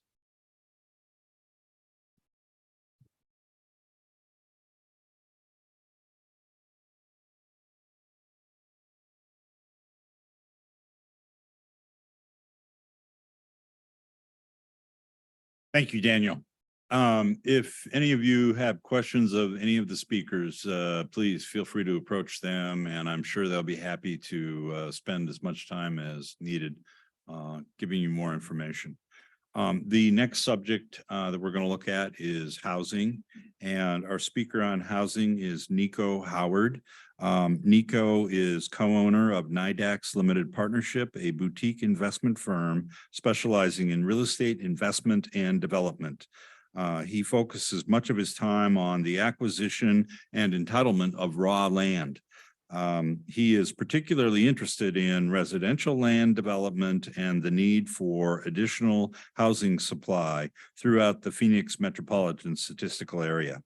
Thank you, Daniel. If any of you have questions of any of the speakers, please feel free to approach them, and I'm sure they'll be happy to spend as much time as needed giving you more information. The next subject that we're going to look at is housing, and our speaker on housing is Nico Howard. Nico is co-owner of Nidax Limited Partnership, a boutique investment firm specializing in real estate investment and development. He focuses much of his time on the acquisition and entitlement of raw land. He is particularly interested in residential land development and the need for additional housing supply throughout the Phoenix metropolitan statistical area.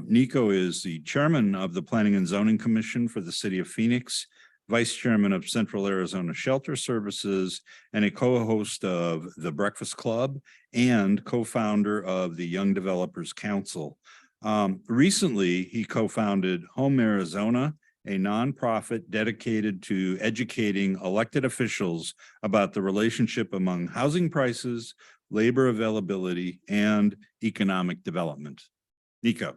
Nico is the chairman of the Planning and Zoning Commission for the city of Phoenix, vice chairman of Central Arizona Shelter Services, and a co-host of the Breakfast Club and co-founder of the Young Developers Council. Recently, he co-founded Home Arizona, a nonprofit dedicated to educating elected officials about the relationship among housing prices, labor availability, and economic development. Nico.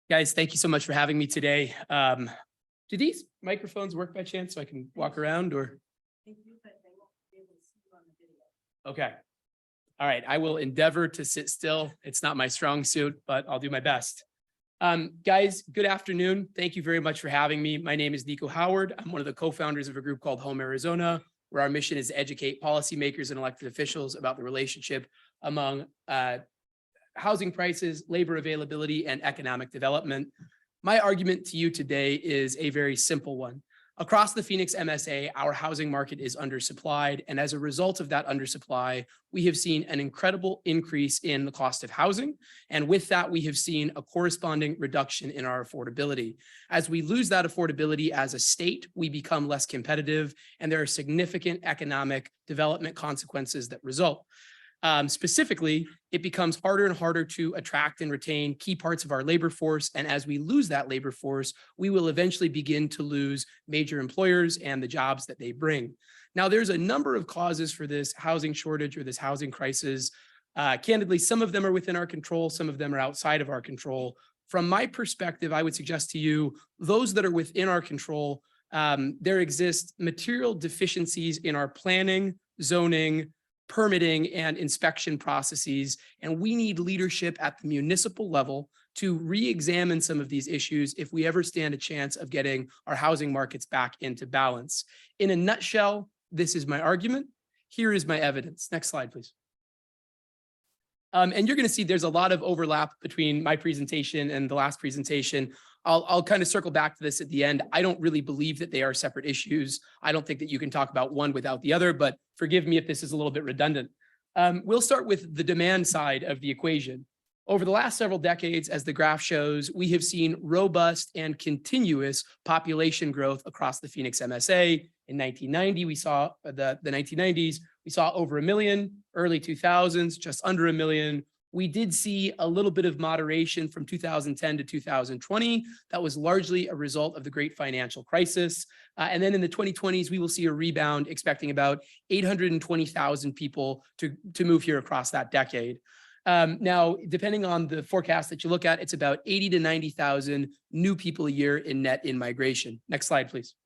Guys, thank you so much for having me today. Do these microphones work by chance so I can walk around or? Okay. All right. I will endeavor to sit still. It's not my strong suit, but I'll do my best. Guys, good afternoon. Thank you very much for having me. My name is Nico Howard. I'm one of the co-founders of a group called Home Arizona, where our mission is to educate policymakers and elected officials about the relationship among housing prices, labor availability, and economic development. My argument to you today is a very simple one. Across the Phoenix MSA, our housing market is undersupplied, and as a result of that undersupply, we have seen an incredible increase in the cost of housing, and with that, we have seen a corresponding reduction in our affordability. As we lose that affordability as a state, we become less competitive, and there are significant economic development consequences that result. Specifically, it becomes harder and harder to attract and retain key parts of our labor force. And as we lose that labor force, we will eventually begin to lose major employers and the jobs that they bring. Now, there's a number of causes for this housing shortage or this housing crisis. Candidly, some of them are within our control, some of them are outside of our control. From my perspective, I would suggest to you, those that are within our control, there exist material deficiencies in our planning, zoning, permitting, and inspection processes. And we need leadership at the municipal level to re-examine some of these issues if we ever stand a chance of getting our housing markets back into balance. In a nutshell, this is my argument. Here is my evidence. Next slide, please. And you're going to see there's a lot of overlap between my presentation and the last presentation. I'll kind of circle back to this at the end. I don't really believe that they are separate issues. I don't think that you can talk about one without the other, but forgive me if this is a little bit redundant. We'll start with the demand side of the equation. Over the last several decades, as the graph shows, we have seen robust and continuous population growth across the Phoenix MSA. In 1990, we saw the 1990s, we saw over 1 million, early 2000s, just under 1 million. We did see a little bit of moderation from 2010 to 2020. That was largely a result of the great financial crisis. And then in the 2020s, we will see a rebound, expecting about 820,000 people to move here across that decade. Now, depending on the forecast that you look at, it's about 80 to 90,000 new people a year in net in-migration. Next slide, please.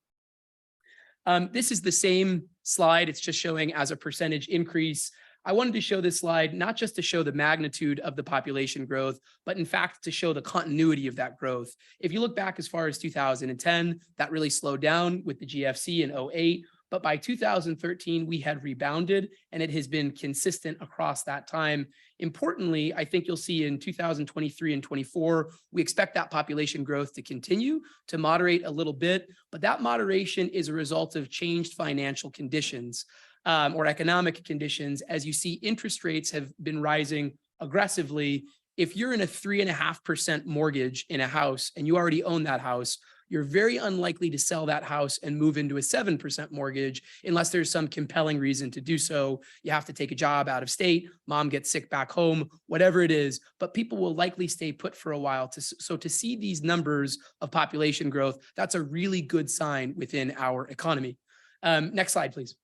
This is the same slide. It's just showing as a percentage increase. I wanted to show this slide, not just to show the magnitude of the population growth, but in fact, to show the continuity of that growth. If you look back as far as 2010, that really slowed down with the GFC in 2008. But by 2013, we had rebounded, and it has been consistent across that time. Importantly, I think you'll see in 2023 and 24, we expect that population growth to continue to moderate a little bit, but that moderation is a result of changed financial conditions or economic conditions. As you see, interest rates have been rising aggressively. If you're in a 3.5% mortgage in a house and you already own that house, you're very unlikely to sell that house and move into a 7% mortgage unless there's some compelling reason to do so. You have to take a job out of state, mom gets sick back home, whatever it is, but people will likely stay put for a while. So to see these numbers of population growth, that's a really good sign within our economy. Next slide, please.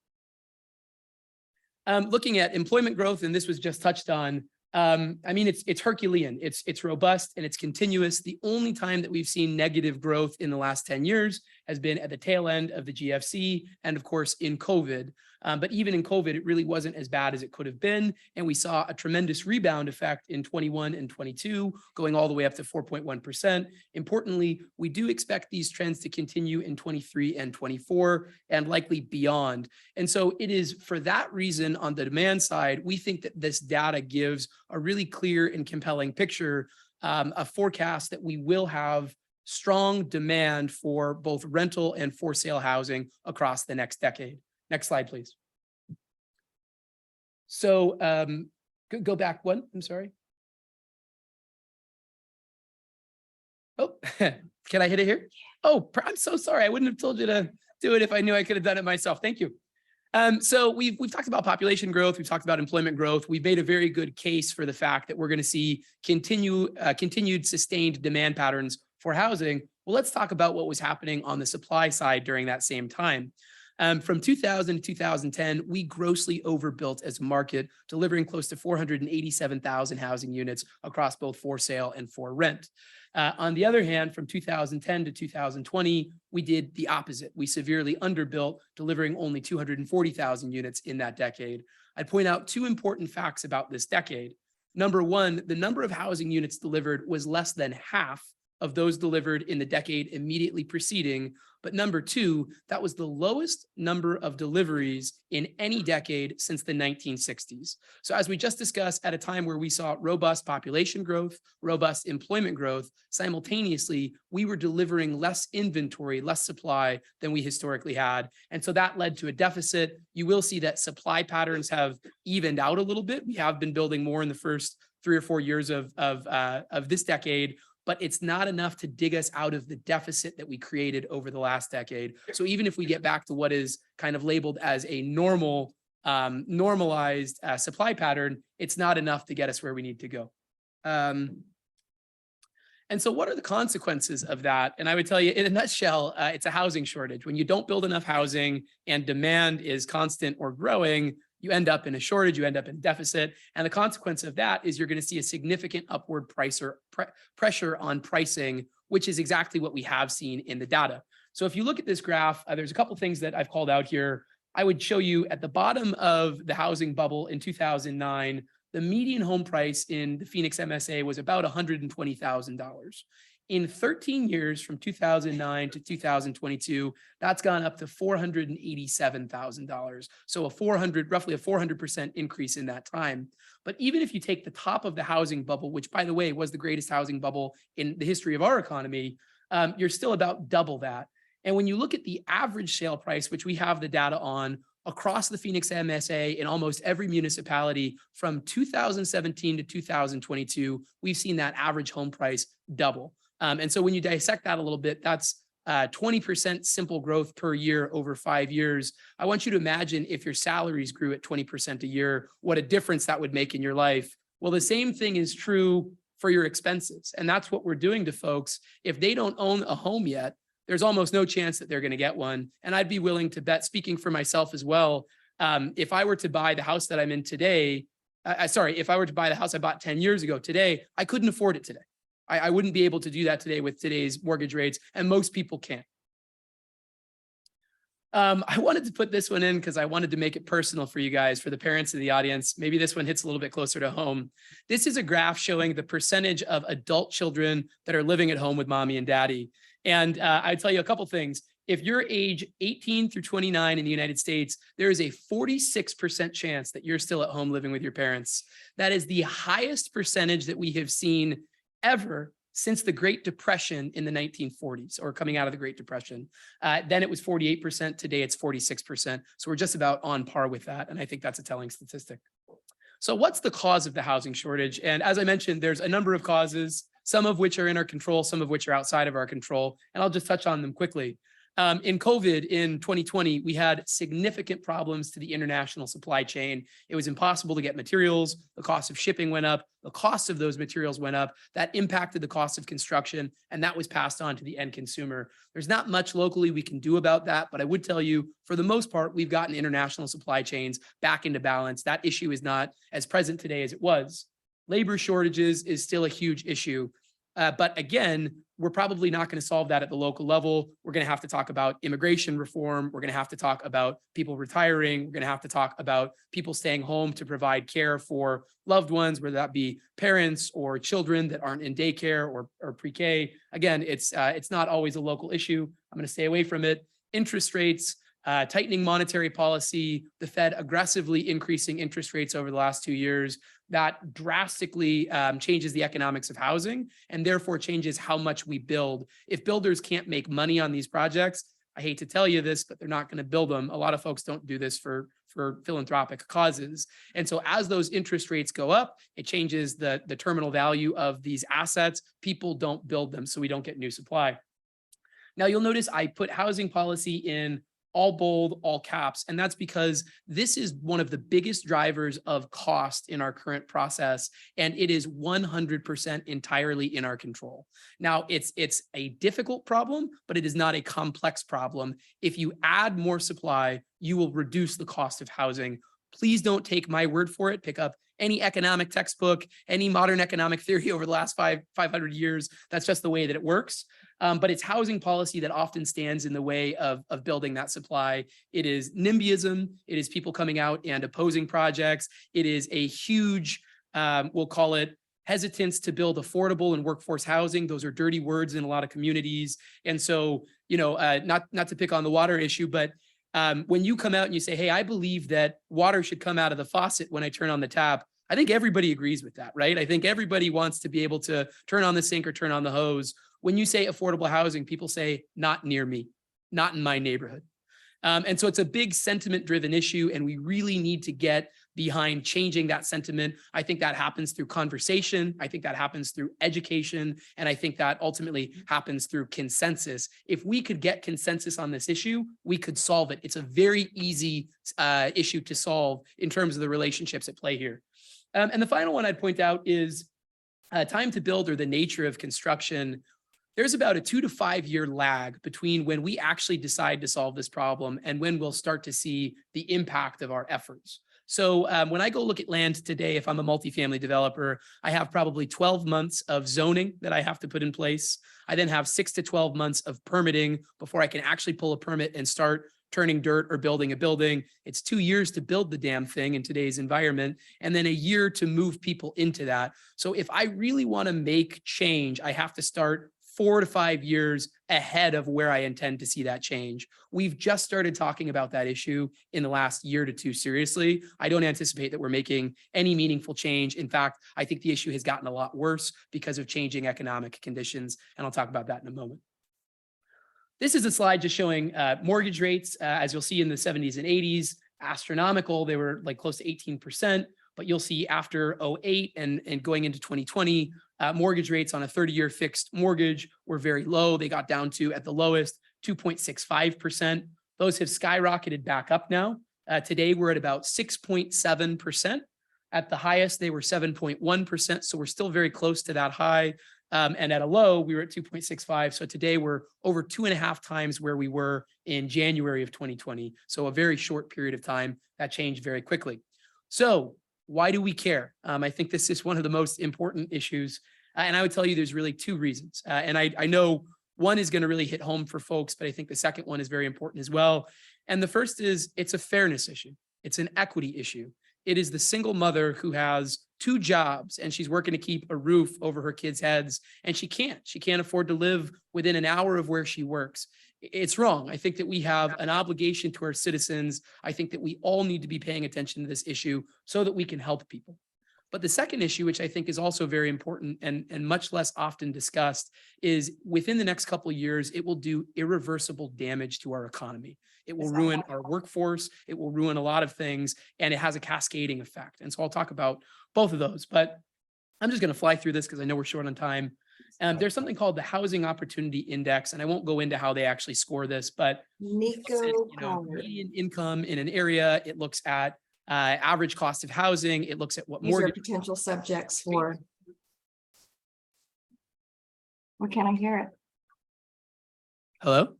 Looking at employment growth, and this was just touched on, I mean, it's Herculean, it's robust, and it's continuous. The only time that we've seen negative growth in the last 10 years has been at the tail end of the GFC and, of course, in COVID. But even in COVID, it really wasn't as bad as it could have been. And we saw a tremendous rebound effect in 21 and 22, going all the way up to 4.1%. Importantly, we do expect these trends to continue in 23 and 24 and likely beyond. And so it is for that reason, on the demand side, we think that this data gives a really clear and compelling picture, a forecast that we will have strong demand for both rental and for sale housing across the next decade. Next slide, please. So go back one, I'm sorry. Oh, can I hit it here? Oh, I'm so sorry. I wouldn't have told you to do it if I knew I could have done it myself. Thank you. So we've talked about population growth. We've talked about employment growth. We've made a very good case for the fact that we're going to see continued sustained demand patterns for housing. Well, let's talk about what was happening on the supply side during that same time. From 2000 to 2010, we grossly overbuilt as a market, delivering close to 487,000 housing units across both for sale and for rent. On the other hand, from 2010 to 2020, we did the opposite. We severely underbuilt, delivering only 240,000 units in that decade. I'd point out two important facts about this decade. Number one, the number of housing units delivered was less than half of those delivered in the decade immediately preceding. But number two, that was the lowest number of deliveries in any decade since the 1960s. So as we just discussed, at a time where we saw robust population growth, robust employment growth, simultaneously, we were delivering less inventory, less supply than we historically had. And so that led to a deficit. You will see that supply patterns have evened out a little bit. We have been building more in the first 3 or 4 years of this decade, but it's not enough to dig us out of the deficit that we created over the last decade. So even if we get back to what is kind of labeled as a normal normalized supply pattern, it's not enough to get us where we need to go. And so what are the consequences of that? And I would tell you in a nutshell, it's a housing shortage. When you don't build enough housing and demand is constant or growing, you end up in a shortage, you end up in a deficit. And the consequence of that is you're going to see a significant upward pressure on pricing, which is exactly what we have seen in the data. So if you look at this graph, there's a couple of things that I've called out here. I would show you at the bottom of the housing bubble in 2009, the median home price in the Phoenix MSA was about $120,000. In 13 years, from 2009 to 2022, that's gone up to $487,000. So roughly a 400% increase in that time. But even if you take the top of the housing bubble, which by the way, was the greatest housing bubble in the history of our economy, you're still about double that. And when you look at the average sale price, which we have the data on, across the Phoenix MSA in almost every municipality from 2017 to 2022, we've seen that average home price double. And so when you dissect that a little bit, that's 20% simple growth per year over 5 years. I want you to imagine if your salaries grew at 20% a year, what a difference that would make in your life. Well, the same thing is true for your expenses. And that's what we're doing to folks. If they don't own a home yet, there's almost no chance that they're going to get one. And I'd be willing to bet, speaking for myself as well, if I were to buy the house that I'm in today, if I were to buy the house I bought 10 years ago today, I couldn't afford it today. I wouldn't be able to do that today with today's mortgage rates, and most people can't. I wanted to put this one in because I wanted to make it personal for you guys, for the parents of the audience. Maybe this one hits a little bit closer to home. This is a graph showing the percentage of adult children that are living at home with mommy and daddy. And I'd tell you a couple things. If you're age 18 through 29 in the United States, there is a 46% chance that you're still at home living with your parents. That is the highest percentage that we have seen ever since the Great Depression in the 1940s, or coming out of the Great Depression. Then it was 48%. Today it's 46%. So we're just about on par with that. And I think that's a telling statistic. So what's the cause of the housing shortage? And as I mentioned, there's a number of causes, some of which are in our control, some of which are outside of our control. And I'll just touch on them quickly. In COVID in 2020, we had significant problems to the international supply chain. It was impossible to get materials. The cost of shipping went up. The cost of those materials went up. That impacted the cost of construction, and that was passed on to the end consumer. There's not much locally we can do about that, but I would tell you, for the most part, we've gotten international supply chains back into balance. That issue is not as present today as it was. Labor shortages is still a huge issue. But again, we're probably not going to solve that at the local level. We're going to have to talk about immigration reform. We're going to have to talk about people retiring. We're going to have to talk about people staying home to provide care for loved ones, whether that be parents or children that aren't in daycare or pre-K. Again, it's not always a local issue. I'm going to stay away from it. Interest rates, tightening monetary policy, the Fed aggressively increasing interest rates over the last 2 years. That drastically changes the economics of housing and therefore changes how much we build. If builders can't make money on these projects, I hate to tell you this, but they're not going to build them. A lot of folks don't do this for philanthropic causes. And so as those interest rates go up, it changes the terminal value of these assets. People don't build them, so we don't get new supply. Now you'll notice I put housing policy in all bold, all caps. And that's because this is one of the biggest drivers of cost in our current process. And it is 100% entirely in our control. Now, it's a difficult problem, but it is not a complex problem. If you add more supply, you will reduce the cost of housing. Please don't take my word for it. Pick up any economic textbook, any modern economic theory over the last 500 years. That's just the way that it works. But it's housing policy that often stands in the way of building that supply. It is NIMBYism. It is people coming out and opposing projects. It is a huge, we'll call it, hesitance to build affordable and workforce housing. Those are dirty words in a lot of communities. And so, not to pick on the water issue, but when you come out and you say, hey, I believe that water should come out of the faucet when I turn on the tap, I think everybody agrees with that, right? I think everybody wants to be able to turn on the sink or turn on the hose. When you say affordable housing, people say, not near me, not in my neighborhood. And so it's a big sentiment-driven issue, and we really need to get behind changing that sentiment. I think that happens through conversation. I think that happens through education. And I think that ultimately happens through consensus. If we could get consensus on this issue, we could solve it. It's a very easy issue to solve in terms of the relationships at play here. And the final one I'd point out is time to build, or the nature of construction. There's about a 2 to 5 year lag between when we actually decide to solve this problem and when we'll start to see the impact of our efforts. So when I go look at land today, if I'm a multifamily developer, I have probably 12 months of zoning that I have to put in place. I then have 6 to 12 months of permitting before I can actually pull a permit and start turning dirt or building a building. It's 2 years to build the damn thing in today's environment, and then a year to move people into that. So if I really want to make change, I have to start 4 to 5 years ahead of where I intend to see that change. We've just started talking about that issue in the last year to two seriously. I don't anticipate that we're making any meaningful change. In fact, I think the issue has gotten a lot worse because of changing economic conditions, and I'll talk about that in a moment. This is a slide just showing mortgage rates, as you'll see in the 70s and 80s, astronomical. They were like close to 18%, but you'll see after 08 and going into 2020, mortgage rates on a 30-year fixed mortgage were very low. They got down to, at the lowest, 2.65%. Those have skyrocketed back up now. Today, we're at about 6.7%. At the highest, they were 7.1%. So we're still very close to that high. And at a low, we were at 2.65. So today we're over 2.5 times where we were in January of 2020. So a very short period of time. That changed very quickly. So why do we care? I think this is one of the most important issues. And I would tell you there's really two reasons. And I know one is going to really hit home for folks, but I think the second one is very important as well. And the first is it's a fairness issue. It's an equity issue. It is the single mother who has 2 jobs and she's working to keep a roof over her kids' heads, and she can't afford to live within an hour of where she works. It's wrong. I think that we have an obligation to our citizens. I think that we all need to be paying attention to this issue so that we can help people. But the second issue, which I think is also very important and much less often discussed, is within the next couple of years, it will do irreversible damage to our economy. It will ruin our workforce. It will ruin a lot of things, and it has a cascading effect. And so I'll talk about both of those, but I'm just going to fly through this because I know we're short on time. There's something called the Housing Opportunity Index, and I won't go into how they actually score this, but Nico, median income in an area. It looks at average cost of housing. It looks at what these are mortgage. potential subjects for. Why can't I hear it? Hello?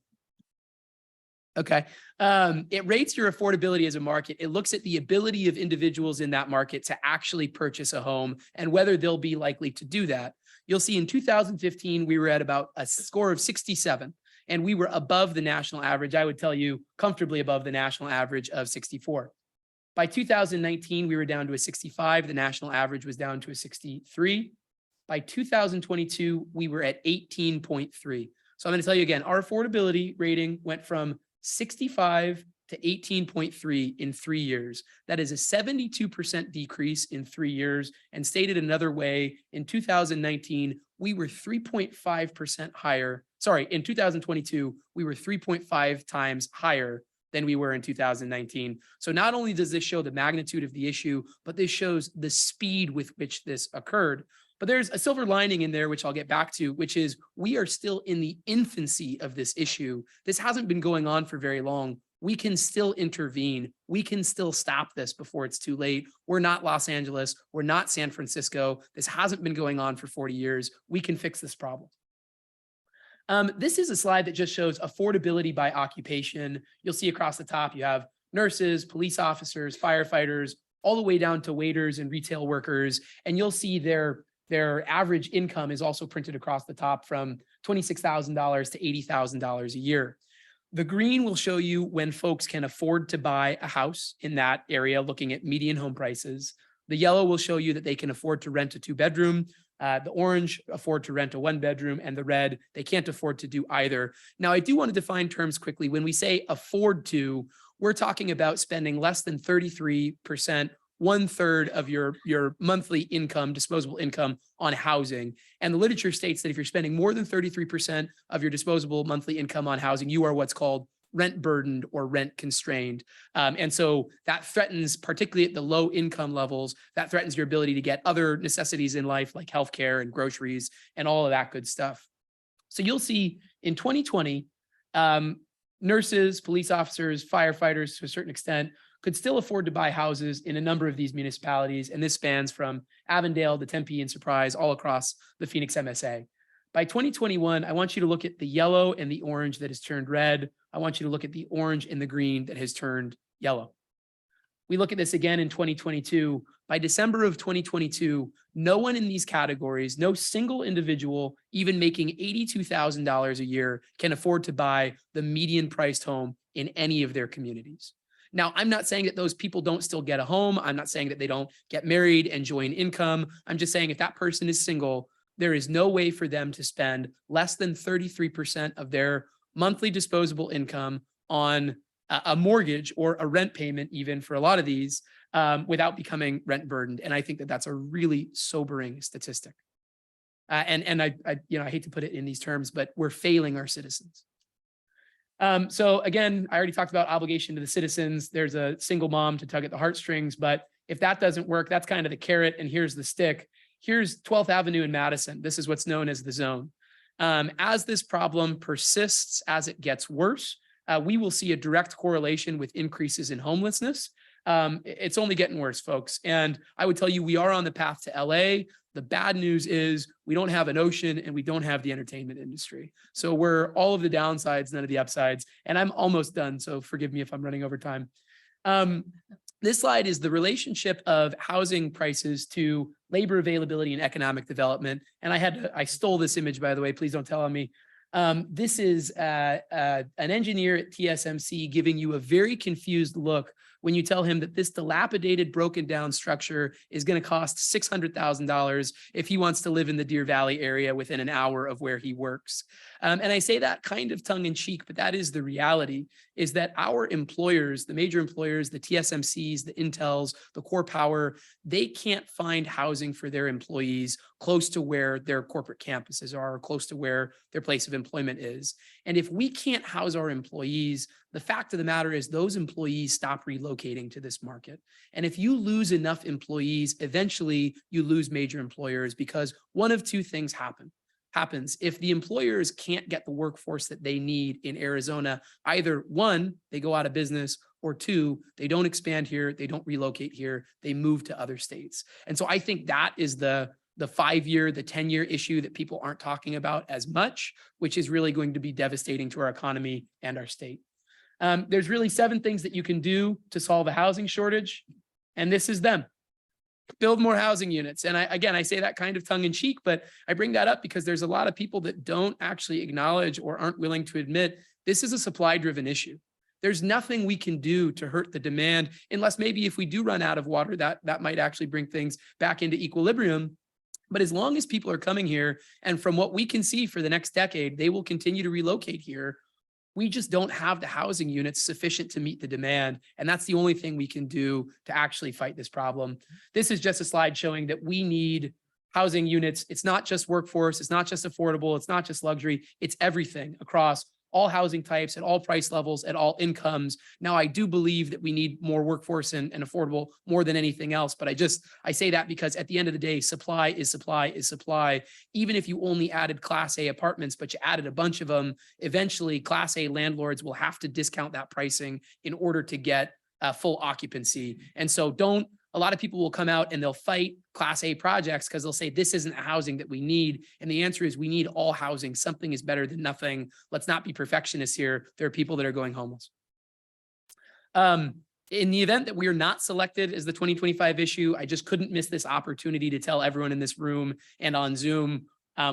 Okay. It rates your affordability as a market. It looks at the ability of individuals in that market to actually purchase a home and whether they'll be likely to do that. You'll see in 2015, we were at about a score of 67, and we were above the national average. I would tell you comfortably above the national average of 64. By 2019, we were down to a 65. The national average was down to a 63. By 2022, we were at 18.3. So I'm going to tell you again, our affordability rating went from 65 to 18.3 in 3 years. That is a 72% decrease in 3 years. And stated another way, in 2019, we were 3.5% higher. Sorry, in 2022, we were 3.5 times higher than we were in 2019. So not only does this show the magnitude of the issue, but this shows the speed with which this occurred. But there's a silver lining in there, which I'll get back to, which is we are still in the infancy of this issue. This hasn't been going on for very long. We can still intervene. We can still stop this before it's too late. We're not Los Angeles. We're not San Francisco. This hasn't been going on for 40 years. We can fix this problem. This is a slide that just shows affordability by occupation. You'll see across the top, you have nurses, police officers, firefighters, all the way down to waiters and retail workers. And you'll see their average income is also printed across the top from $26,000 to $80,000 a year. The green will show you when folks can afford to buy a house in that area, looking at median home prices. The yellow will show you that they can afford to rent a 2-bedroom. The orange, afford to rent a 1-bedroom, and the red, they can't afford to do either. Now, I do want to define terms quickly. When we say afford to, we're talking about spending less than 33%, 1/3 of your monthly income, disposable income, on housing. And the literature states that if you're spending more than 33% of your disposable monthly income on housing, you are what's called rent burdened or rent constrained. And so that threatens, particularly at the low income levels, that threatens your ability to get other necessities in life like healthcare and groceries and all of that good stuff. So you'll see in 2020, nurses, police officers, firefighters to a certain extent could still afford to buy houses in a number of these municipalities. And this spans from Avondale to Tempe and Surprise all across the Phoenix MSA. By 2021, I want you to look at the yellow and the orange that has turned red. I want you to look at the orange and the green that has turned yellow. We look at this again in 2022. By December of 2022, no one in these categories, no single individual, even making $82,000 a year, can afford to buy the median priced home in any of their communities. Now, I'm not saying that those people don't still get a home. I'm not saying that they don't get married and join income. I'm just saying if that person is single, there is no way for them to spend less than 33% of their monthly disposable income on a mortgage or a rent payment, even for a lot of these, without becoming rent burdened. And I think that that's a really sobering statistic. And I hate to put it in these terms, but we're failing our citizens. So again, I already talked about obligation to the citizens. There's a single mom to tug at the heartstrings, but if that doesn't work, that's kind of the carrot and here's the stick. Here's 12th Avenue in Madison. This is what's known as the zone. As this problem persists, as it gets worse, we will see a direct correlation with increases in homelessness. It's only getting worse, folks. And I would tell you, we are on the path to LA. The bad news is we don't have an ocean and we don't have the entertainment industry. So we're all of the downsides, none of the upsides. And I'm almost done, so forgive me if I'm running over time. This slide is the relationship of housing prices to labor availability and economic development. And I stole this image, by the way, please don't tell on me. This is an engineer at TSMC giving you a very confused look when you tell him that this dilapidated, broken down structure is going to cost $600,000 if he wants to live in the Deer Valley area within an hour of where he works. And I say that kind of tongue in cheek, but that is the reality, is that our employers, the major employers, the TSMCs, the Intels, the Core Power, they can't find housing for their employees close to where their corporate campuses are, or close to where their place of employment is. And if we can't house our employees, the fact of the matter is those employees stop relocating to this market. And if you lose enough employees, eventually you lose major employers, because one of two things happens. If the employers can't get the workforce that they need in Arizona, either one, they go out of business, or two, they don't expand here, they don't relocate here, they move to other states. And so I think that is the 5-year, the 10-year issue that people aren't talking about as much, which is really going to be devastating to our economy and our state. There's really 7 things that you can do to solve a housing shortage, and this is them. Build more housing units. And I say that kind of tongue in cheek, but I bring that up because there's a lot of people that don't actually acknowledge or aren't willing to admit this is a supply-driven issue. There's nothing we can do to hurt the demand, unless maybe if we do run out of water, that might actually bring things back into equilibrium. But as long as people are coming here, and from what we can see for the next decade, they will continue to relocate here. We just don't have the housing units sufficient to meet the demand. And that's the only thing we can do to actually fight this problem. This is just a slide showing that we need housing units. It's not just workforce. It's not just affordable. It's not just luxury. It's everything across all housing types at all price levels, at all incomes. Now, I do believe that we need more workforce and affordable more than anything else. But I say that because at the end of the day, supply is supply is supply. Even if you only added Class A apartments, but you added a bunch of them, eventually Class A landlords will have to discount that pricing in order to get full occupancy. And so a lot of people will come out and they'll fight Class A projects because they'll say this isn't the housing that we need. And the answer is we need all housing. Something is better than nothing. Let's not be perfectionists here. There are people that are going homeless. In the event that we are not selected as the 2025 issue, I just couldn't miss this opportunity to tell everyone in this room and on Zoom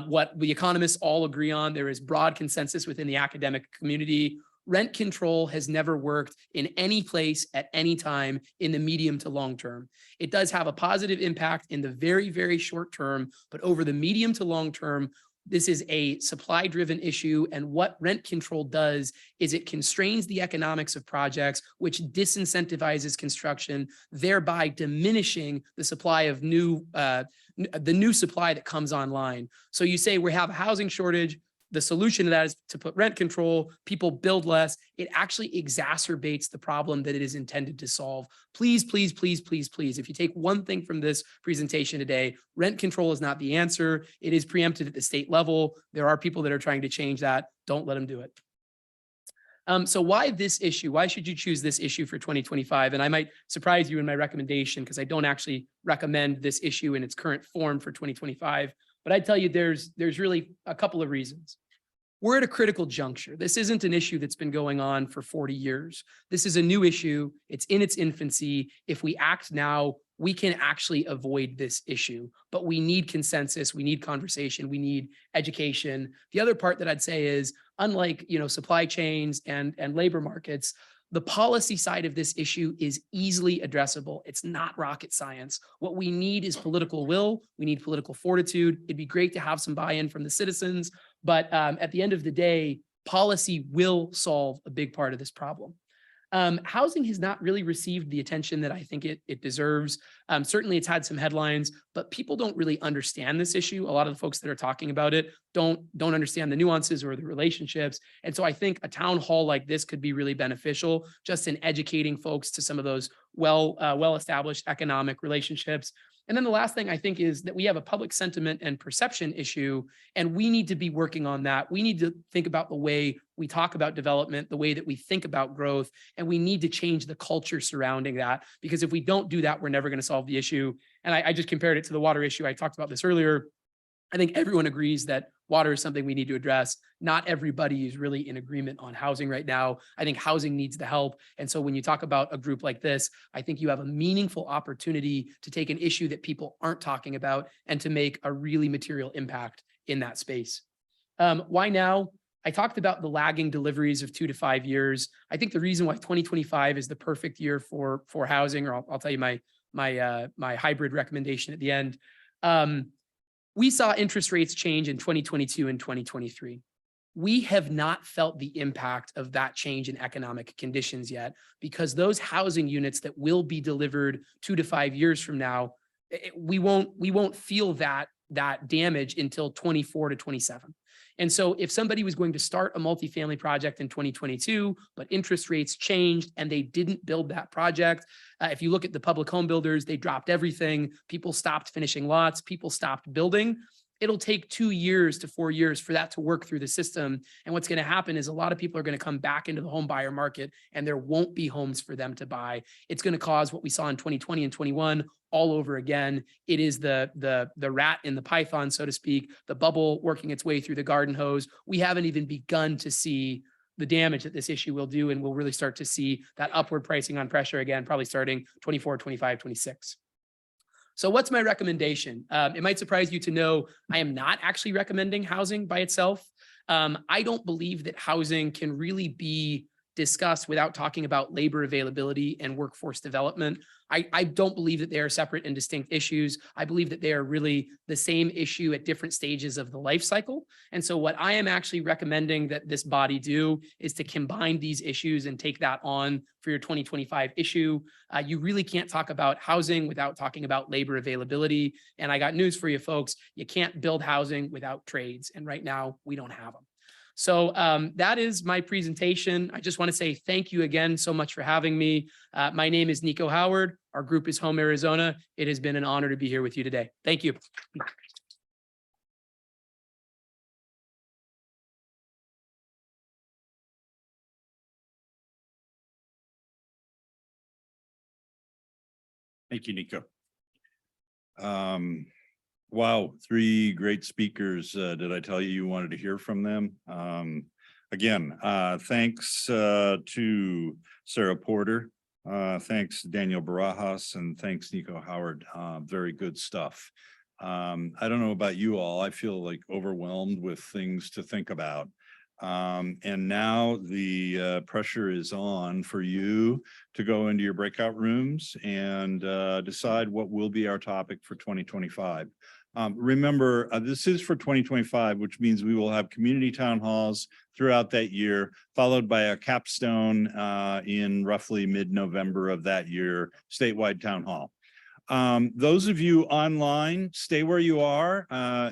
what the economists all agree on. There is broad consensus within the academic community. Rent control has never worked in any place at any time in the medium to long term. It does have a positive impact in the very, very short term, but over the medium to long term, this is a supply-driven issue. And what rent control does is it constrains the economics of projects, which disincentivizes construction, thereby diminishing the supply of the new supply that comes online. So you say we have a housing shortage. the solution to that is to put rent control, people build less. It actually exacerbates the problem that it is intended to solve. Please, please, please, please, please, if you take one thing from this presentation today, rent control is not the answer. It is preempted at the state level. There are people that are trying to change that. Don't let them do it. So why this issue? Why should you choose this issue for 2025? And I might surprise you in my recommendation because I don't actually recommend this issue in its current form for 2025. But I'd tell you there's really a couple of reasons. We're at a critical juncture. This isn't an issue that's been going on for 40 years. This is a new issue. It's in its infancy. If we act now, we can actually avoid this issue, but we need consensus. We need conversation. We need education. The other part that I'd say is, unlike, supply chains and labor markets, the policy side of this issue is easily addressable. It's not rocket science. What we need is political will. We need political fortitude. It'd be great to have some buy-in from the citizens, but at the end of the day, policy will solve a big part of this problem. Housing has not really received the attention that I think it deserves. Certainly it's had some headlines, but people don't really understand this issue. A lot of the folks that are talking about it don't understand the nuances or the relationships. And so I think a town hall like this could be really beneficial just in educating folks to some of those well-established economic relationships. And then the last thing I think is that we have a public sentiment and perception issue, and we need to be working on that. We need to think about the way we talk about development, the way that we think about growth, and we need to change the culture surrounding that, because if we don't do that, we're never going to solve the issue. And I just compared it to the water issue. I talked about this earlier. I think everyone agrees that water is something we need to address. Not everybody is really in agreement on housing right now. I think housing needs the help. And so when you talk about a group like this, I think you have a meaningful opportunity to take an issue that people aren't talking about and to make a really material impact in that space. Why now? I talked about the lagging deliveries of 2 to 5 years. I think the reason why 2025 is the perfect year for housing, or I'll tell you my hybrid recommendation at the end. We saw interest rates change in 2022 and 2023. We have not felt the impact of that change in economic conditions yet, because those housing units that will be delivered 2 to 5 years from now, we won't feel that damage until 24 to 27. And so if somebody was going to start a multifamily project in 2022, but interest rates changed and they didn't build that project, if you look at the public home builders, they dropped everything. People stopped finishing lots. People stopped building. It'll take 2 years to 4 years for that to work through the system. And what's going to happen is a lot of people are going to come back into the home buyer market, and there won't be homes for them to buy. It's going to cause what we saw in 2020 and 21 all over again. It is the rat in the python, so to speak, the bubble working its way through the garden hose. We haven't even begun to see the damage that this issue will do, and we'll really start to see that upward pricing on pressure again, probably starting 24, 25, 26. So what's my recommendation? It might surprise you to know I am not actually recommending housing by itself. I don't believe that housing can really be discussed without talking about labor availability and workforce development. I don't believe that they are separate and distinct issues. I believe that they are really the same issue at different stages of the life cycle. And so what I am actually recommending that this body do is to combine these issues and take that on for your 2025 issue. You really can't talk about housing without talking about labor availability. And I got news for you folks. You can't build housing without trades. And right now we don't have them. So that is my presentation. I just want to say thank you again so much for having me. My name is Nico Howard. Our group is Home Arizona. It has been an honor to be here with you today. Thank you. Thank you, Nico. Wow, 3 great speakers. Did I tell you you wanted to hear from them? Again, thanks to Sarah Porter. Thanks Daniel Barajas, and thanks Nico Howard. Very good stuff. I don't know about you all. I feel like overwhelmed with things to think about. And now the pressure is on for you to go into your breakout rooms and decide what will be our topic for 2025. Remember, this is for 2025, which means we will have community town halls throughout that year, followed by a capstone in roughly mid-November of that year, statewide town hall. Those of you online, stay where you are.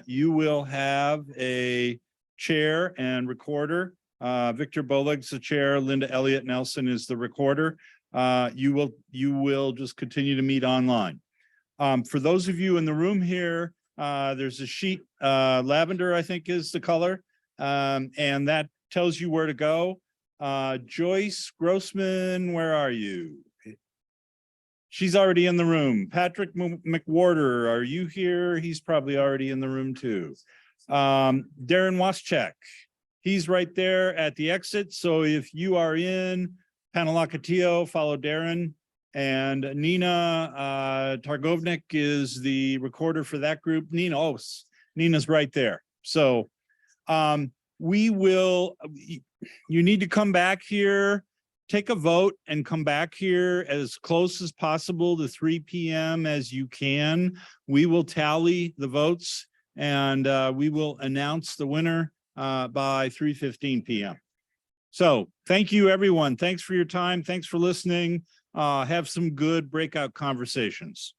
You will have a chair and recorder. Victor Boleg's the chair, Linda Elliott Nelson is the recorder. You will just continue to meet online. For those of you in the room here, there's a sheet, lavender, I think is the color. And that tells you where to go. Joyce Grossman, where are you? She's already in the room. Patrick McWhorter, are you here? He's probably already in the room too. Darren Waschek, he's right there at the exit. So if you are in Panalakatillo, follow Darren. And Nina Targovnik is the recorder for that group. Nina's right there. So we will, you need to come back here, take a vote and come back here as close as possible to 3 p.m. as you can. We will tally the votes and we will announce the winner by 3:15 p.m. So thank you, everyone. Thanks for your time. Thanks for listening. Have some good breakout conversations.